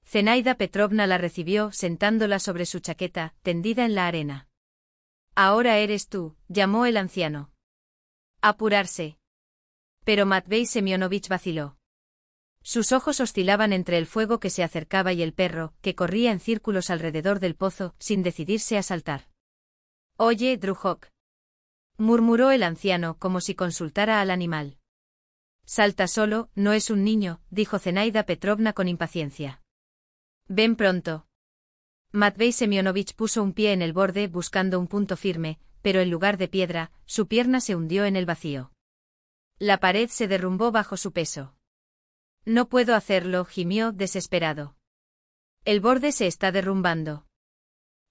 Zenaida Petrovna la recibió sentándola sobre su chaqueta, tendida en la arena. Ahora eres tú, llamó el anciano. Apurarse. Pero Matvei Semyonovich vaciló. Sus ojos oscilaban entre el fuego que se acercaba y el perro, que corría en círculos alrededor del pozo, sin decidirse a saltar. Oye, Drujok. Murmuró el anciano como si consultara al animal. Salta solo, no es un niño, dijo Zenaida Petrovna con impaciencia. Ven pronto. Matvei Semyonovich puso un pie en el borde buscando un punto firme, pero en lugar de piedra, su pierna se hundió en el vacío. La pared se derrumbó bajo su peso. No puedo hacerlo, gimió desesperado. El borde se está derrumbando.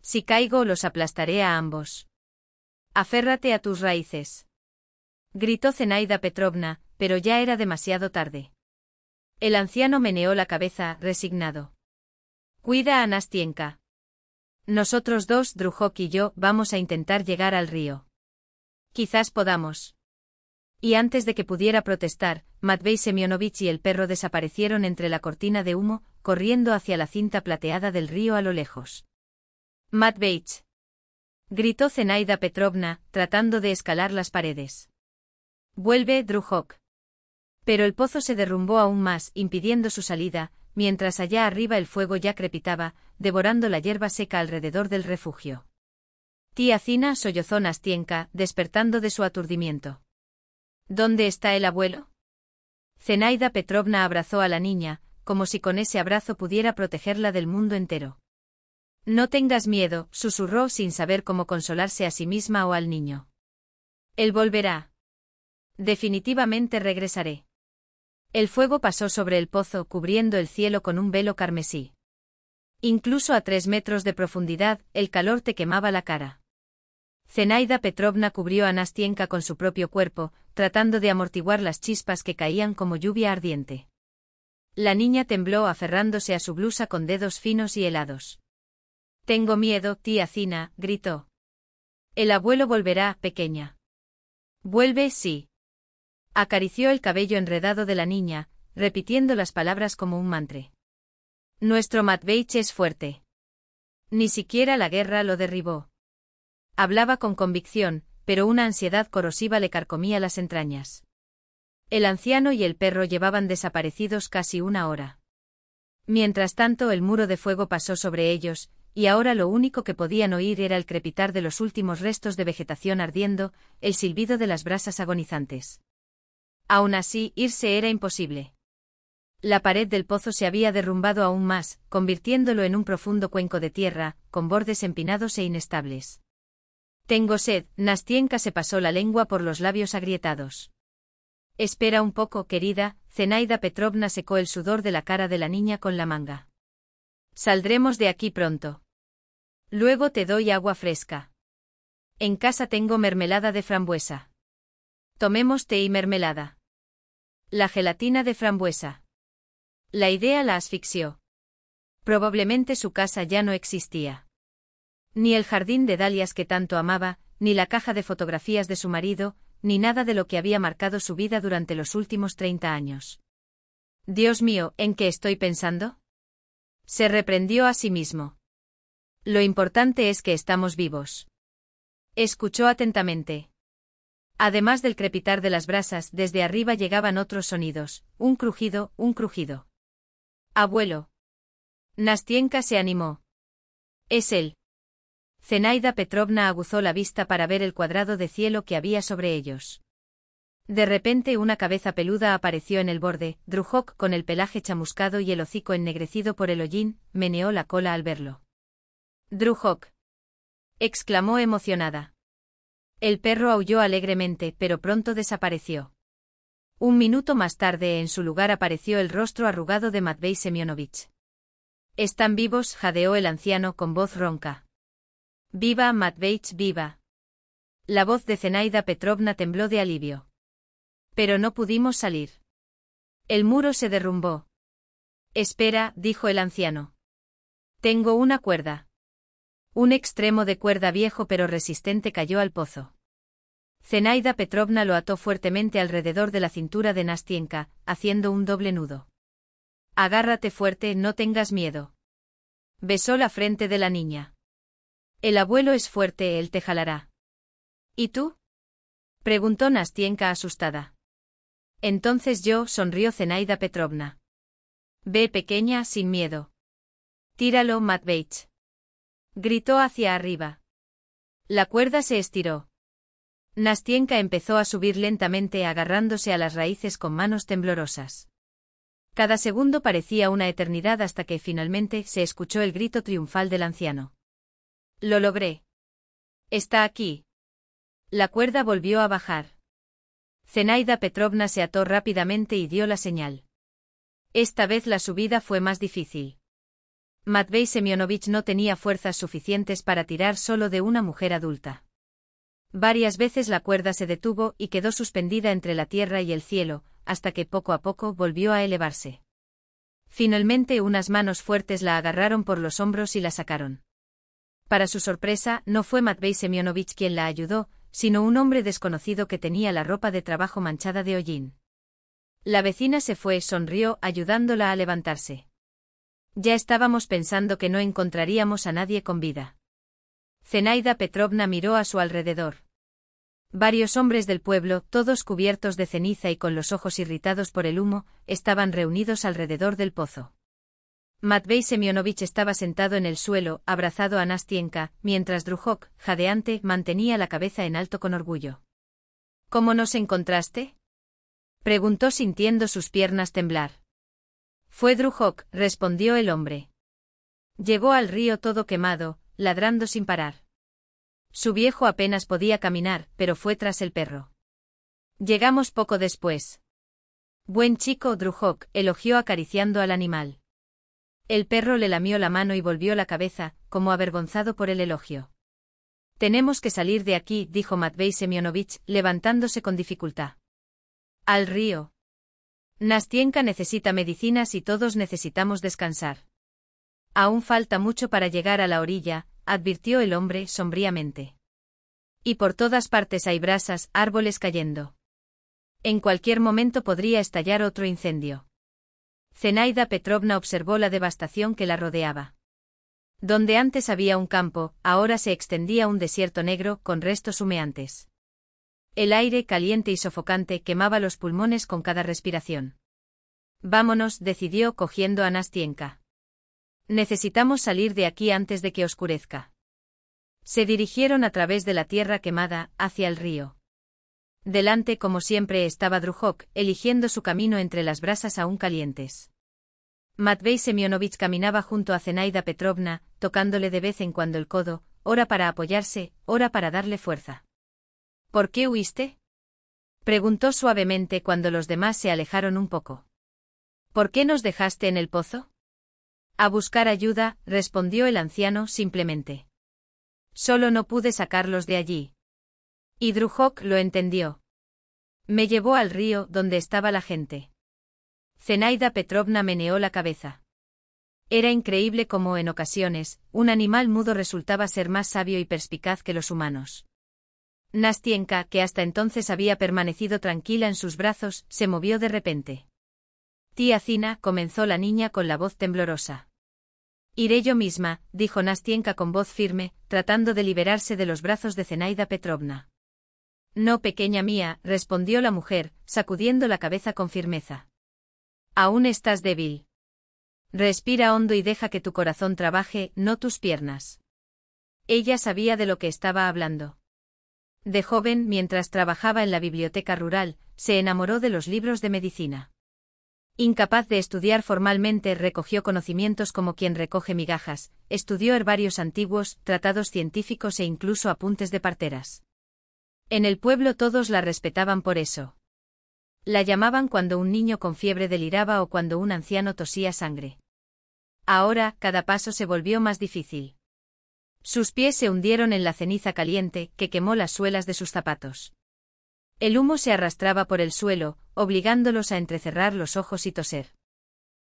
Si caigo los aplastaré a ambos. Aférrate a tus raíces. Gritó Zenaida Petrovna, pero ya era demasiado tarde. El anciano meneó la cabeza, resignado. Cuida a Nastienka. Nosotros dos, Drujok y yo, vamos a intentar llegar al río. Quizás podamos. Y antes de que pudiera protestar, Matvei Semyonovich y el perro desaparecieron entre la cortina de humo, corriendo hacia la cinta plateada del río a lo lejos. «Matveich», gritó Zenaida Petrovna, tratando de escalar las paredes. «Vuelve, Drujok». Pero el pozo se derrumbó aún más, impidiendo su salida, mientras allá arriba el fuego ya crepitaba, devorando la hierba seca alrededor del refugio. Tía Zina, sollozó Nastienka, despertando de su aturdimiento. ¿Dónde está el abuelo? Zenaida Petrovna abrazó a la niña, como si con ese abrazo pudiera protegerla del mundo entero. No tengas miedo, susurró sin saber cómo consolarse a sí misma o al niño. Él volverá. Definitivamente regresaré. El fuego pasó sobre el pozo, cubriendo el cielo con un velo carmesí. Incluso a 3 metros de profundidad, el calor te quemaba la cara. Zenaida Petrovna cubrió a Nastienka con su propio cuerpo, tratando de amortiguar las chispas que caían como lluvia ardiente. La niña tembló aferrándose a su blusa con dedos finos y helados. «Tengo miedo, tía Zina», gritó. «El abuelo volverá, pequeña». «Vuelve, sí». Acarició el cabello enredado de la niña, repitiendo las palabras como un mantra. «Nuestro Matveich es fuerte. Ni siquiera la guerra lo derribó». Hablaba con convicción, pero una ansiedad corrosiva le carcomía las entrañas. El anciano y el perro llevaban desaparecidos casi 1 hora. Mientras tanto el muro de fuego pasó sobre ellos, y ahora lo único que podían oír era el crepitar de los últimos restos de vegetación ardiendo, el silbido de las brasas agonizantes. Aún así, irse era imposible. La pared del pozo se había derrumbado aún más, convirtiéndolo en un profundo cuenco de tierra, con bordes empinados e inestables. «Tengo sed», Nastienka se pasó la lengua por los labios agrietados. «Espera un poco, querida», Zenaida Petrovna secó el sudor de la cara de la niña con la manga. «Saldremos de aquí pronto. Luego te doy agua fresca. En casa tengo mermelada de frambuesa. Tomemos té y mermelada». La gelatina de frambuesa. La idea la asfixió. Probablemente su casa ya no existía. Ni el jardín de dalias que tanto amaba, ni la caja de fotografías de su marido, ni nada de lo que había marcado su vida durante los últimos 30 años. «Dios mío, ¿en qué estoy pensando?». Se reprendió a sí mismo. «Lo importante es que estamos vivos». Escuchó atentamente. Además del crepitar de las brasas, desde arriba llegaban otros sonidos, un crujido, un crujido. «Abuelo». Nastienka se animó. «Es él». Zenaida Petrovna aguzó la vista para ver el cuadrado de cielo que había sobre ellos. De repente una cabeza peluda apareció en el borde, Drujok, con el pelaje chamuscado y el hocico ennegrecido por el hollín, meneó la cola al verlo. «Drujok», exclamó emocionada. El perro aulló alegremente, pero pronto desapareció. 1 minuto más tarde en su lugar apareció el rostro arrugado de Matvei Semyonovich. «Están vivos», jadeó el anciano con voz ronca. «Viva, Matveich, viva». La voz de Zenaida Petrovna tembló de alivio. «Pero no pudimos salir. El muro se derrumbó». «Espera», dijo el anciano. «Tengo una cuerda». Un extremo de cuerda viejo pero resistente cayó al pozo. Zenaida Petrovna lo ató fuertemente alrededor de la cintura de Nastienka, haciendo un doble nudo. «Agárrate fuerte, no tengas miedo». Besó la frente de la niña. «El abuelo es fuerte, él te jalará». «¿Y tú?», preguntó Nastienka asustada. «Entonces yo», sonrió Zenaida Petrovna. «Ve, pequeña, sin miedo. Tíralo, Matveich», gritó hacia arriba. La cuerda se estiró. Nastienka empezó a subir lentamente agarrándose a las raíces con manos temblorosas. Cada segundo parecía una eternidad hasta que finalmente se escuchó el grito triunfal del anciano. «Lo logré. Está aquí». La cuerda volvió a bajar. Zenaida Petrovna se ató rápidamente y dio la señal. Esta vez la subida fue más difícil. Matvei Semyonovich no tenía fuerzas suficientes para tirar solo de una mujer adulta. Varias veces la cuerda se detuvo y quedó suspendida entre la tierra y el cielo, hasta que poco a poco volvió a elevarse. Finalmente unas manos fuertes la agarraron por los hombros y la sacaron. Para su sorpresa, no fue Matvei Semyonovich quien la ayudó, sino un hombre desconocido que tenía la ropa de trabajo manchada de hollín. La vecina se fue, sonrió, ayudándola a levantarse. Ya estábamos pensando que no encontraríamos a nadie con vida. Zenaida Petrovna miró a su alrededor. Varios hombres del pueblo, todos cubiertos de ceniza y con los ojos irritados por el humo, estaban reunidos alrededor del pozo. Matvei Semyonovich estaba sentado en el suelo, abrazado a Nastienka, mientras Drujok, jadeante, mantenía la cabeza en alto con orgullo. ¿Cómo nos encontraste?, preguntó sintiendo sus piernas temblar. Fue Drujok, respondió el hombre. Llegó al río todo quemado, ladrando sin parar. Su viejo apenas podía caminar, pero fue tras el perro. Llegamos poco después. Buen chico, Drujok, elogió acariciando al animal. El perro le lamió la mano y volvió la cabeza, como avergonzado por el elogio. Tenemos que salir de aquí, dijo Matvei Semyonovich, levantándose con dificultad. Al río. Nastienka necesita medicinas y todos necesitamos descansar. Aún falta mucho para llegar a la orilla, advirtió el hombre sombríamente. Y por todas partes hay brasas, árboles cayendo. En cualquier momento podría estallar otro incendio. Zenaida Petrovna observó la devastación que la rodeaba. Donde antes había un campo, ahora se extendía un desierto negro con restos humeantes. El aire caliente y sofocante quemaba los pulmones con cada respiración. Vámonos, decidió cogiendo a Nastienka. Necesitamos salir de aquí antes de que oscurezca. Se dirigieron a través de la tierra quemada, hacia el río. Delante, como siempre, estaba Drujok, eligiendo su camino entre las brasas aún calientes. Matvei Semyonovich caminaba junto a Zenaida Petrovna, tocándole de vez en cuando el codo, ora para apoyarse, ora para darle fuerza. ¿Por qué huiste?, preguntó suavemente cuando los demás se alejaron un poco. ¿Por qué nos dejaste en el pozo? A buscar ayuda, respondió el anciano simplemente. Solo no pude sacarlos de allí. Y Drujok lo entendió. Me llevó al río donde estaba la gente. Zenaida Petrovna meneó la cabeza. Era increíble cómo en ocasiones, un animal mudo resultaba ser más sabio y perspicaz que los humanos. Nastienka, que hasta entonces había permanecido tranquila en sus brazos, se movió de repente. Tía Zina, comenzó la niña con la voz temblorosa. Iré yo misma, dijo Nastienka con voz firme, tratando de liberarse de los brazos de Zenaida Petrovna. No, pequeña mía, respondió la mujer, sacudiendo la cabeza con firmeza. Aún estás débil. Respira hondo y deja que tu corazón trabaje, no tus piernas. Ella sabía de lo que estaba hablando. De joven, mientras trabajaba en la biblioteca rural, se enamoró de los libros de medicina. Incapaz de estudiar formalmente, recogió conocimientos como quien recoge migajas, estudió herbarios antiguos, tratados científicos e incluso apuntes de parteras. En el pueblo todos la respetaban por eso. La llamaban cuando un niño con fiebre deliraba o cuando un anciano tosía sangre. Ahora, cada paso se volvió más difícil. Sus pies se hundieron en la ceniza caliente, que quemó las suelas de sus zapatos. El humo se arrastraba por el suelo, obligándolos a entrecerrar los ojos y toser.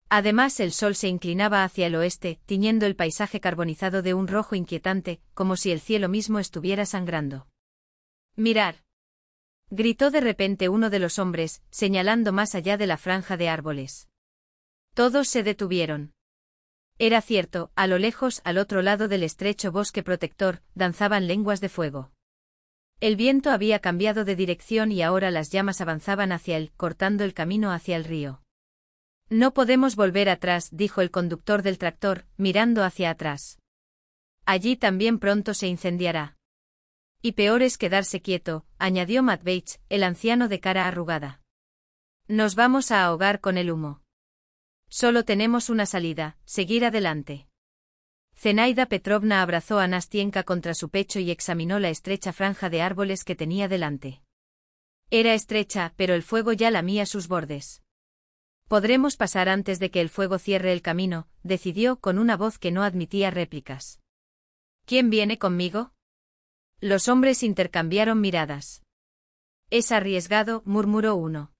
Además, el sol se inclinaba hacia el oeste, tiñendo el paisaje carbonizado de un rojo inquietante, como si el cielo mismo estuviera sangrando. «Mirar», gritó de repente uno de los hombres, señalando más allá de la franja de árboles. Todos se detuvieron. Era cierto, a lo lejos, al otro lado del estrecho bosque protector, danzaban lenguas de fuego. El viento había cambiado de dirección y ahora las llamas avanzaban hacia él, cortando el camino hacia el río. No podemos volver atrás, dijo el conductor del tractor, mirando hacia atrás. Allí también pronto se incendiará. Y peor es quedarse quieto, añadió Matveich, el anciano de cara arrugada. Nos vamos a ahogar con el humo. Solo tenemos una salida, seguir adelante. Zenaida Petrovna abrazó a Nastienka contra su pecho y examinó la estrecha franja de árboles que tenía delante. Era estrecha, pero el fuego ya lamía sus bordes. Podremos pasar antes de que el fuego cierre el camino, decidió con una voz que no admitía réplicas. ¿Quién viene conmigo? Los hombres intercambiaron miradas. Es arriesgado, murmuró uno.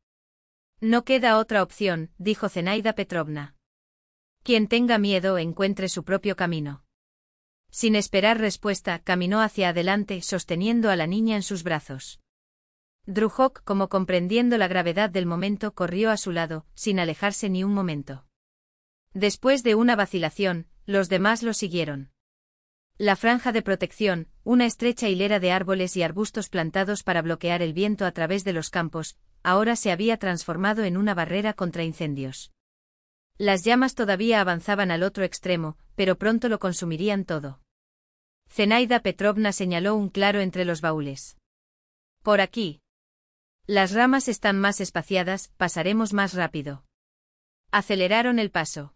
No queda otra opción, dijo Zenaida Petrovna. Quien tenga miedo encuentre su propio camino. Sin esperar respuesta, caminó hacia adelante sosteniendo a la niña en sus brazos. Drujok, como comprendiendo la gravedad del momento, corrió a su lado, sin alejarse ni un momento. Después de una vacilación, los demás lo siguieron. La franja de protección, una estrecha hilera de árboles y arbustos plantados para bloquear el viento a través de los campos, ahora se había transformado en una barrera contra incendios. Las llamas todavía avanzaban al otro extremo, pero pronto lo consumirían todo. Zenaida Petrovna señaló un claro entre los baúles. Por aquí. Las ramas están más espaciadas, pasaremos más rápido. Aceleraron el paso.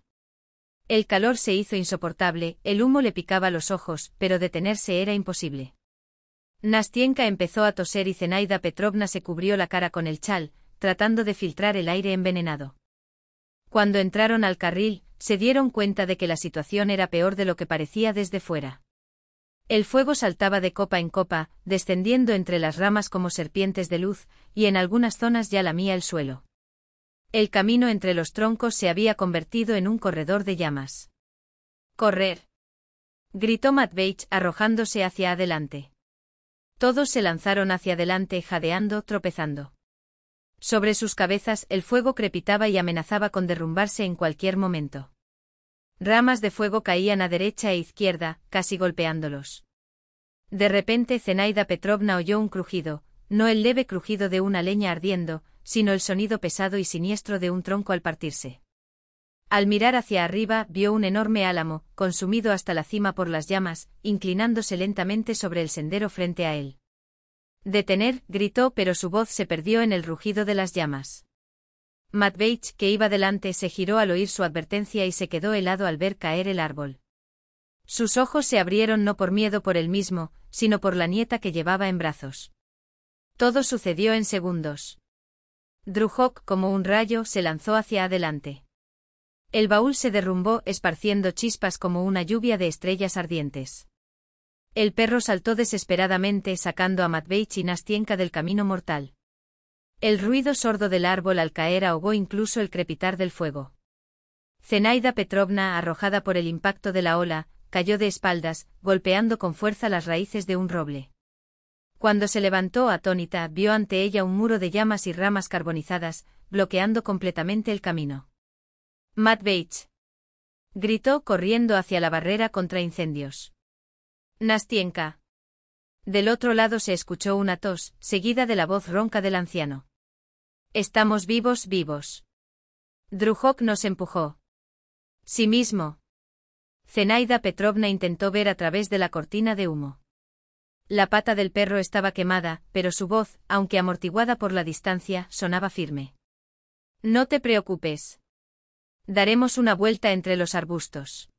El calor se hizo insoportable, el humo le picaba los ojos, pero detenerse era imposible. Nastienka empezó a toser y Zenaida Petrovna se cubrió la cara con el chal, tratando de filtrar el aire envenenado. Cuando entraron al carril, se dieron cuenta de que la situación era peor de lo que parecía desde fuera. El fuego saltaba de copa en copa, descendiendo entre las ramas como serpientes de luz, y en algunas zonas ya lamía el suelo. El camino entre los troncos se había convertido en un corredor de llamas. ¡Correr!, gritó Matveich arrojándose hacia adelante. Todos se lanzaron hacia adelante jadeando, tropezando. Sobre sus cabezas el fuego crepitaba y amenazaba con derrumbarse en cualquier momento. Ramas de fuego caían a derecha e izquierda, casi golpeándolos. De repente Zenaida Petrovna oyó un crujido, no el leve crujido de una leña ardiendo, sino el sonido pesado y siniestro de un tronco al partirse. Al mirar hacia arriba vio un enorme álamo, consumido hasta la cima por las llamas, inclinándose lentamente sobre el sendero frente a él. «¡Detener!», gritó, pero su voz se perdió en el rugido de las llamas. Matveich, que iba delante, se giró al oír su advertencia y se quedó helado al ver caer el árbol. Sus ojos se abrieron no por miedo por él mismo, sino por la nieta que llevaba en brazos. Todo sucedió en segundos. Drujok, como un rayo, se lanzó hacia adelante. El baúl se derrumbó, esparciendo chispas como una lluvia de estrellas ardientes. El perro saltó desesperadamente, sacando a Matveich y Nastienka del camino mortal. El ruido sordo del árbol al caer ahogó incluso el crepitar del fuego. Zenaida Petrovna, arrojada por el impacto de la ola, cayó de espaldas, golpeando con fuerza las raíces de un roble. Cuando se levantó atónita, vio ante ella un muro de llamas y ramas carbonizadas, bloqueando completamente el camino. «Matveich», gritó corriendo hacia la barrera contra incendios. «Nastienka». Del otro lado se escuchó una tos, seguida de la voz ronca del anciano. «Estamos vivos, vivos». Drujok nos empujó. «Sí mismo». Zenaida Petrovna intentó ver a través de la cortina de humo. La pata del perro estaba quemada, pero su voz, aunque amortiguada por la distancia, sonaba firme. «No te preocupes. Daremos una vuelta entre los arbustos.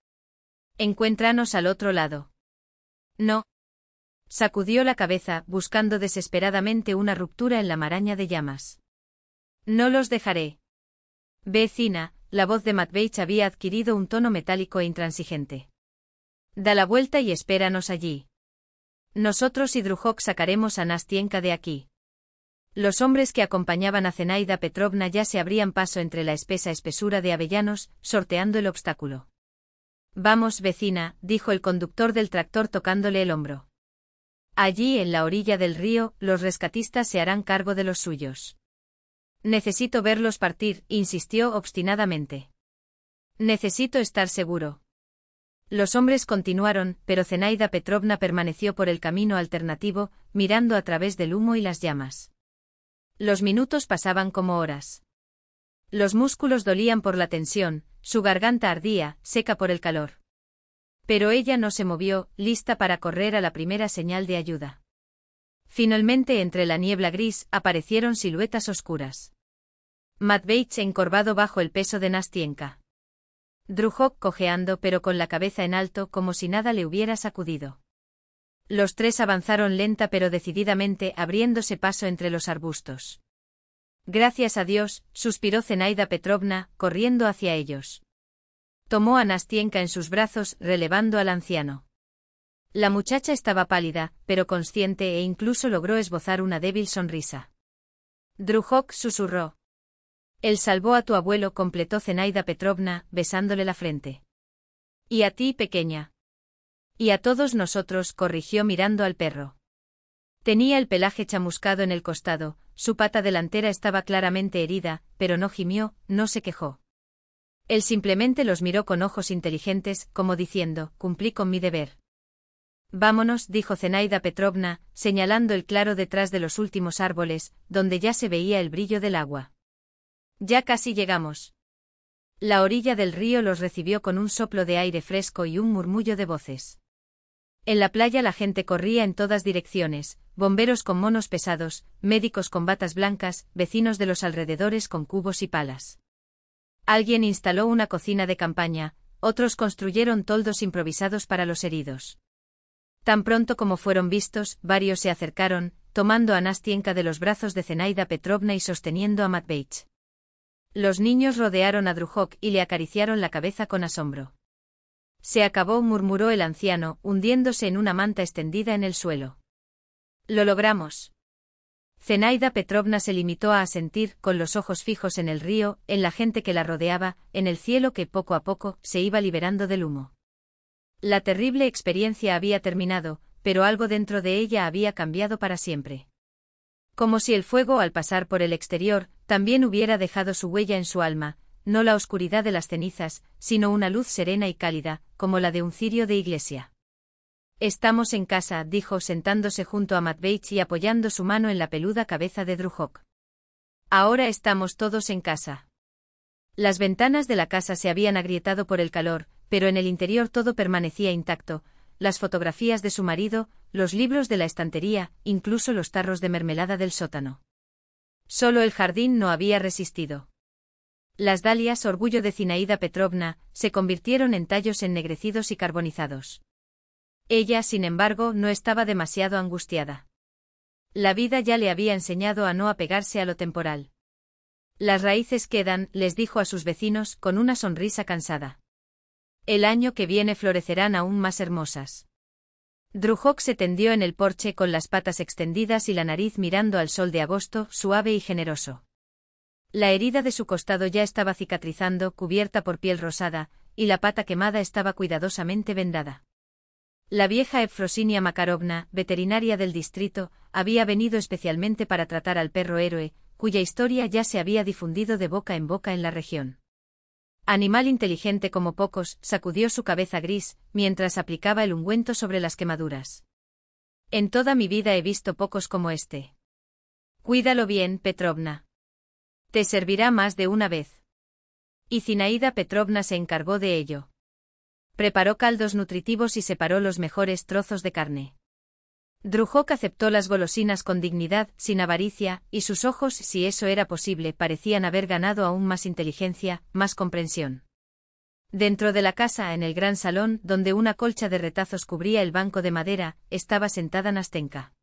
Encuéntranos al otro lado». «No». Sacudió la cabeza, buscando desesperadamente una ruptura en la maraña de llamas. «No los dejaré». «Vecina», la voz de Matveich había adquirido un tono metálico e intransigente. «Da la vuelta y espéranos allí. Nosotros y Drujok sacaremos a Nastienka de aquí». Los hombres que acompañaban a Zenaida Petrovna ya se abrían paso entre la espesa espesura de avellanos, sorteando el obstáculo. «Vamos, vecina», dijo el conductor del tractor tocándole el hombro. «Allí, en la orilla del río, los rescatistas se harán cargo de los suyos». «Necesito verlos partir», insistió obstinadamente. «Necesito estar seguro». Los hombres continuaron, pero Zenaida Petrovna permaneció por el camino alternativo, mirando a través del humo y las llamas. Los minutos pasaban como horas. Los músculos dolían por la tensión, su garganta ardía, seca por el calor. Pero ella no se movió, lista para correr a la primera señal de ayuda. Finalmente, entre la niebla gris, aparecieron siluetas oscuras. Matveich encorvado bajo el peso de Nastienka. Drujok cojeando pero con la cabeza en alto como si nada le hubiera sacudido. Los tres avanzaron lenta pero decididamente, abriéndose paso entre los arbustos. «Gracias a Dios», suspiró Zenaida Petrovna, corriendo hacia ellos. Tomó a Nastienka en sus brazos, relevando al anciano. La muchacha estaba pálida, pero consciente e incluso logró esbozar una débil sonrisa. Drujok susurró. «Él salvó a tu abuelo», completó Zenaida Petrovna, besándole la frente. «Y a ti, pequeña». Y a todos nosotros, corrigió mirando al perro. Tenía el pelaje chamuscado en el costado, su pata delantera estaba claramente herida, pero no gimió, no se quejó. Él simplemente los miró con ojos inteligentes, como diciendo, cumplí con mi deber. Vámonos, dijo Zenaida Petrovna, señalando el claro detrás de los últimos árboles, donde ya se veía el brillo del agua. Ya casi llegamos. La orilla del río los recibió con un soplo de aire fresco y un murmullo de voces. En la playa la gente corría en todas direcciones, bomberos con monos pesados, médicos con batas blancas, vecinos de los alrededores con cubos y palas. Alguien instaló una cocina de campaña, otros construyeron toldos improvisados para los heridos. Tan pronto como fueron vistos, varios se acercaron, tomando a Nastienka de los brazos de Zenaida Petrovna y sosteniendo a Matveich. Los niños rodearon a Drujok y le acariciaron la cabeza con asombro. Se acabó, murmuró el anciano, hundiéndose en una manta extendida en el suelo. Lo logramos. Zenaida Petrovna se limitó a asentir, con los ojos fijos en el río, en la gente que la rodeaba, en el cielo que poco a poco se iba liberando del humo. La terrible experiencia había terminado, pero algo dentro de ella había cambiado para siempre. Como si el fuego al pasar por el exterior, también hubiera dejado su huella en su alma, no la oscuridad de las cenizas, sino una luz serena y cálida, como la de un cirio de iglesia. Estamos en casa, dijo sentándose junto a Matveich y apoyando su mano en la peluda cabeza de Drujok. Ahora estamos todos en casa. Las ventanas de la casa se habían agrietado por el calor, pero en el interior todo permanecía intacto, las fotografías de su marido, los libros de la estantería, incluso los tarros de mermelada del sótano. Solo el jardín no había resistido. Las dalias, orgullo de Zinaida Petrovna, se convirtieron en tallos ennegrecidos y carbonizados. Ella, sin embargo, no estaba demasiado angustiada. La vida ya le había enseñado a no apegarse a lo temporal. Las raíces quedan, les dijo a sus vecinos, con una sonrisa cansada. El año que viene florecerán aún más hermosas. Drujok se tendió en el porche con las patas extendidas y la nariz mirando al sol de agosto, suave y generoso. La herida de su costado ya estaba cicatrizando, cubierta por piel rosada, y la pata quemada estaba cuidadosamente vendada. La vieja Efrosinia Makarovna, veterinaria del distrito, había venido especialmente para tratar al perro héroe, cuya historia ya se había difundido de boca en boca en la región. Animal inteligente como pocos, sacudió su cabeza gris, mientras aplicaba el ungüento sobre las quemaduras. En toda mi vida he visto pocos como este. Cuídalo bien, Petrovna. Te servirá más de una vez. Y Zinaida Petrovna se encargó de ello. Preparó caldos nutritivos y separó los mejores trozos de carne. Drujok aceptó las golosinas con dignidad, sin avaricia, y sus ojos, si eso era posible, parecían haber ganado aún más inteligencia, más comprensión. Dentro de la casa, en el gran salón, donde una colcha de retazos cubría el banco de madera, estaba sentada Nastenka.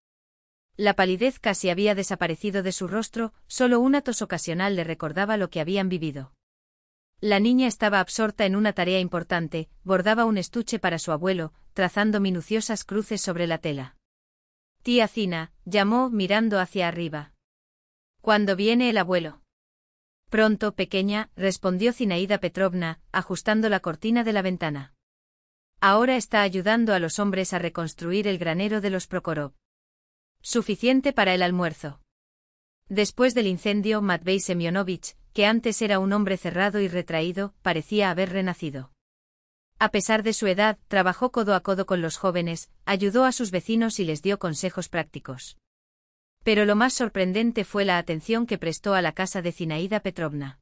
La palidez casi había desaparecido de su rostro, solo una tos ocasional le recordaba lo que habían vivido. La niña estaba absorta en una tarea importante, bordaba un estuche para su abuelo, trazando minuciosas cruces sobre la tela. Tía Zina, llamó, mirando hacia arriba. ¿Cuándo viene el abuelo? Pronto, pequeña, respondió Zinaida Petrovna, ajustando la cortina de la ventana. Ahora está ayudando a los hombres a reconstruir el granero de los Prokhorov. Suficiente para el almuerzo. Después del incendio, Matvei Semyonovich, que antes era un hombre cerrado y retraído, parecía haber renacido. A pesar de su edad, trabajó codo a codo con los jóvenes, ayudó a sus vecinos y les dio consejos prácticos. Pero lo más sorprendente fue la atención que prestó a la casa de Zinaida Petrovna.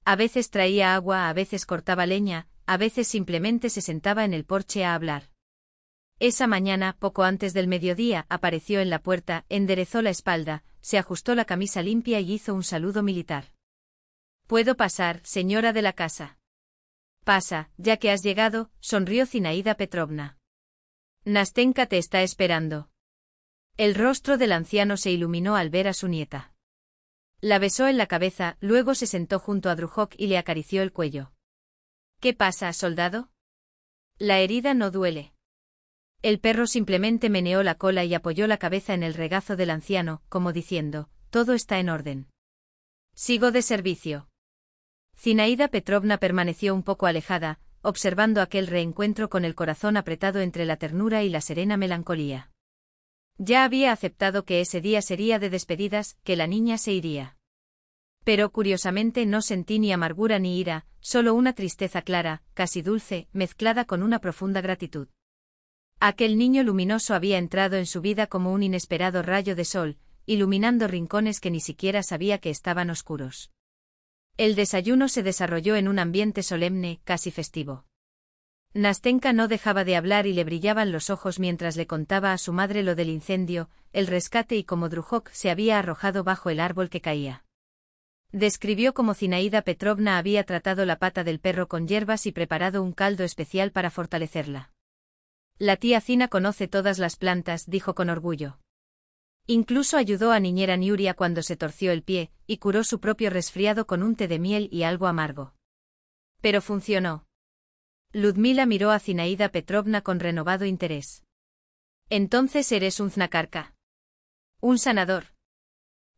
A veces traía agua, a veces cortaba leña, a veces simplemente se sentaba en el porche a hablar. Esa mañana, poco antes del mediodía, apareció en la puerta, enderezó la espalda, se ajustó la camisa limpia y hizo un saludo militar. «¿Puedo pasar, señora de la casa?» «Pasa, ya que has llegado», sonrió Zinaida Petrovna. «Nastenka te está esperando». El rostro del anciano se iluminó al ver a su nieta. La besó en la cabeza, luego se sentó junto a Drujok y le acarició el cuello. «¿Qué pasa, soldado?» «La herida no duele». El perro simplemente meneó la cola y apoyó la cabeza en el regazo del anciano, como diciendo, «Todo está en orden». «Sigo de servicio». Zinaida Petrovna permaneció un poco alejada, observando aquel reencuentro con el corazón apretado entre la ternura y la serena melancolía. Ya había aceptado que ese día sería de despedidas, que la niña se iría. Pero curiosamente no sentí ni amargura ni ira, solo una tristeza clara, casi dulce, mezclada con una profunda gratitud. Aquel niño luminoso había entrado en su vida como un inesperado rayo de sol, iluminando rincones que ni siquiera sabía que estaban oscuros. El desayuno se desarrolló en un ambiente solemne, casi festivo. Nastenka no dejaba de hablar y le brillaban los ojos mientras le contaba a su madre lo del incendio, el rescate y cómo Drujok se había arrojado bajo el árbol que caía. Describió cómo Zinaida Petrovna había tratado la pata del perro con hierbas y preparado un caldo especial para fortalecerla. La tía Zina conoce todas las plantas, dijo con orgullo. Incluso ayudó a niñera Niuria cuando se torció el pie, y curó su propio resfriado con un té de miel y algo amargo. Pero funcionó. Ludmila miró a Zinaida Petrovna con renovado interés. Entonces eres un znakarka. Un sanador.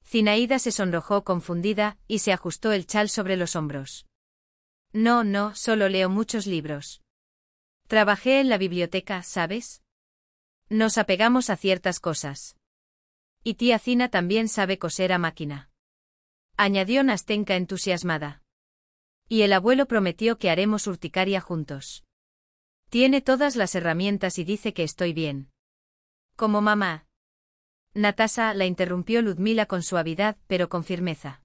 Zinaida se sonrojó confundida, y se ajustó el chal sobre los hombros. No, solo leo muchos libros. Trabajé en la biblioteca, ¿sabes? Nos apegamos a ciertas cosas. Y tía Zina también sabe coser a máquina. Añadió Nastenka entusiasmada. Y el abuelo prometió que haremos urticaria juntos. Tiene todas las herramientas y dice que estoy bien. Como mamá. Natasa la interrumpió Ludmila con suavidad, pero con firmeza.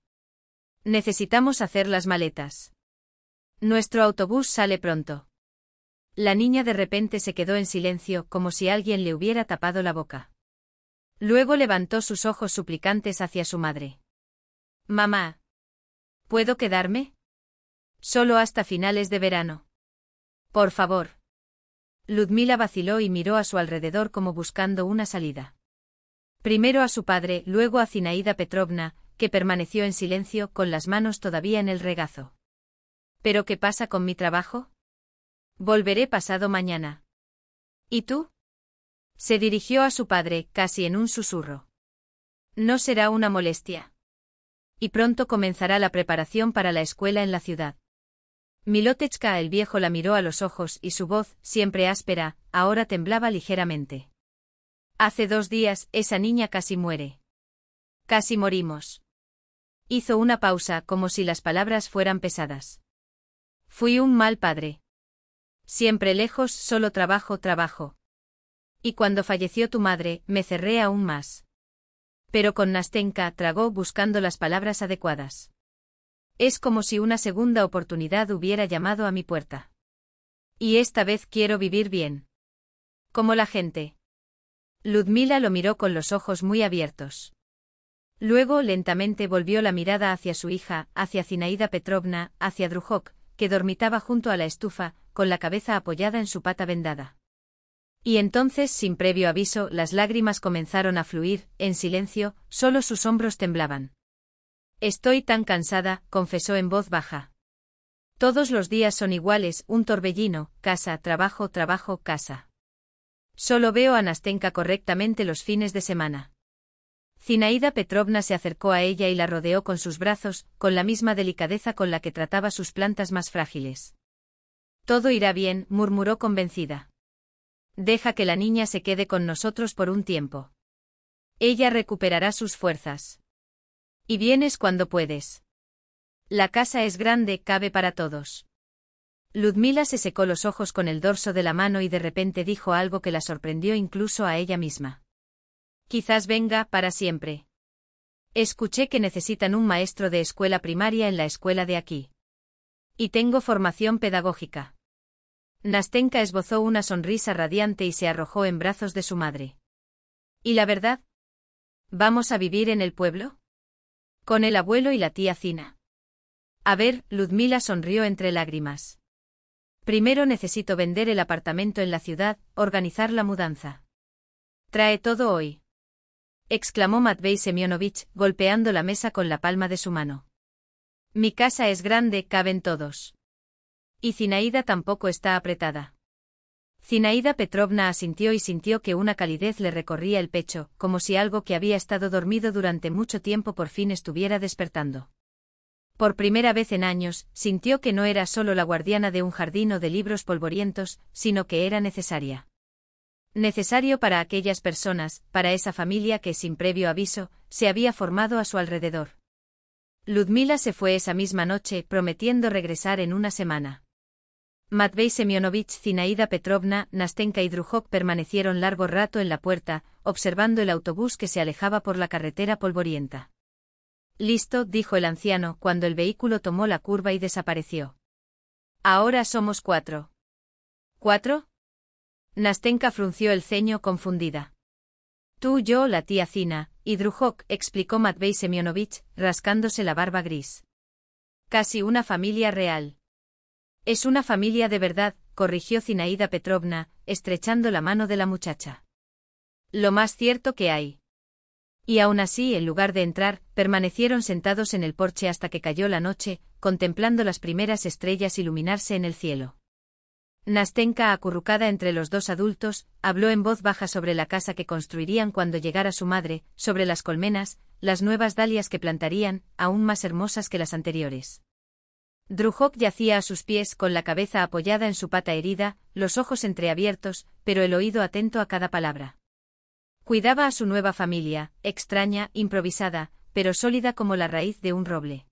Necesitamos hacer las maletas. Nuestro autobús sale pronto. La niña de repente se quedó en silencio, como si alguien le hubiera tapado la boca. Luego levantó sus ojos suplicantes hacia su madre. Mamá. ¿Puedo quedarme? Solo hasta finales de verano. Por favor. Ludmila vaciló y miró a su alrededor como buscando una salida. Primero a su padre, luego a Zinaida Petrovna, que permaneció en silencio con las manos todavía en el regazo. ¿Pero qué pasa con mi trabajo? Volveré pasado mañana. ¿Y tú? Se dirigió a su padre, casi en un susurro. No será una molestia. Y pronto comenzará la preparación para la escuela en la ciudad. Milotechka el viejo la miró a los ojos y su voz, siempre áspera, ahora temblaba ligeramente. Hace 2 días, esa niña casi muere. Casi morimos. Hizo una pausa como si las palabras fueran pesadas. Fui un mal padre. Siempre lejos, solo trabajo. Y cuando falleció tu madre, me cerré aún más. Pero con Nastenka tragó buscando las palabras adecuadas. Es como si una segunda oportunidad hubiera llamado a mi puerta. Y esta vez quiero vivir bien. Como la gente. Ludmila lo miró con los ojos muy abiertos. Luego lentamente volvió la mirada hacia su hija, hacia Zinaida Petrovna, hacia Drujok, que dormitaba junto a la estufa, con la cabeza apoyada en su pata vendada. Y entonces, sin previo aviso, las lágrimas comenzaron a fluir, en silencio, solo sus hombros temblaban. Estoy tan cansada, confesó en voz baja. Todos los días son iguales, un torbellino, casa, trabajo, casa. Solo veo a Nastenka correctamente los fines de semana. Zinaida Petrovna se acercó a ella y la rodeó con sus brazos, con la misma delicadeza con la que trataba sus plantas más frágiles. Todo irá bien, murmuró convencida. Deja que la niña se quede con nosotros por un tiempo. Ella recuperará sus fuerzas. Y vienes cuando puedes. La casa es grande, cabe para todos. Ludmila se secó los ojos con el dorso de la mano y de repente dijo algo que la sorprendió incluso a ella misma. Quizás venga para siempre. Escuché que necesitan un maestro de escuela primaria en la escuela de aquí. Y tengo formación pedagógica. Nastenka esbozó una sonrisa radiante y se arrojó en brazos de su madre. ¿Y la verdad? ¿Vamos a vivir en el pueblo? Con el abuelo y la tía Zina. A ver, Ludmila sonrió entre lágrimas. Primero necesito vender el apartamento en la ciudad, organizar la mudanza. Trae todo hoy. Exclamó Matvei Semyonovich, golpeando la mesa con la palma de su mano. Mi casa es grande, caben todos. Y Zinaida tampoco está apretada. Zinaida Petrovna asintió y sintió que una calidez le recorría el pecho, como si algo que había estado dormido durante mucho tiempo por fin estuviera despertando. Por primera vez en años, sintió que no era solo la guardiana de un jardín o de libros polvorientos, sino que era necesaria. Necesario para aquellas personas, para esa familia que, sin previo aviso, se había formado a su alrededor. Ludmila se fue esa misma noche, prometiendo regresar en una semana. Matvei Semyonovich, Zinaida Petrovna, Nastenka y Drujok permanecieron largo rato en la puerta, observando el autobús que se alejaba por la carretera polvorienta. «Listo», dijo el anciano, cuando el vehículo tomó la curva y desapareció. «Ahora somos 4». «¿4?» Nastenka frunció el ceño confundida. «Tú, yo, la tía Zina, y Drujok», explicó Matvei Semyonovich, rascándose la barba gris. «Casi una familia real». «Es una familia de verdad», corrigió Zinaida Petrovna, estrechando la mano de la muchacha. «Lo más cierto que hay». Y aún así, en lugar de entrar, permanecieron sentados en el porche hasta que cayó la noche, contemplando las primeras estrellas iluminarse en el cielo. Nastenka, acurrucada entre los dos adultos, habló en voz baja sobre la casa que construirían cuando llegara su madre, sobre las colmenas, las nuevas dalias que plantarían, aún más hermosas que las anteriores. Drujok yacía a sus pies con la cabeza apoyada en su pata herida, los ojos entreabiertos, pero el oído atento a cada palabra. Cuidaba a su nueva familia, extraña, improvisada, pero sólida como la raíz de un roble.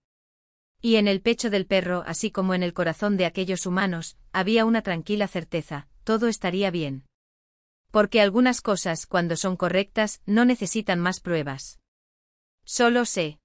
Y en el pecho del perro, así como en el corazón de aquellos humanos, había una tranquila certeza: todo estaría bien. Porque algunas cosas, cuando son correctas, no necesitan más pruebas. Solo sé.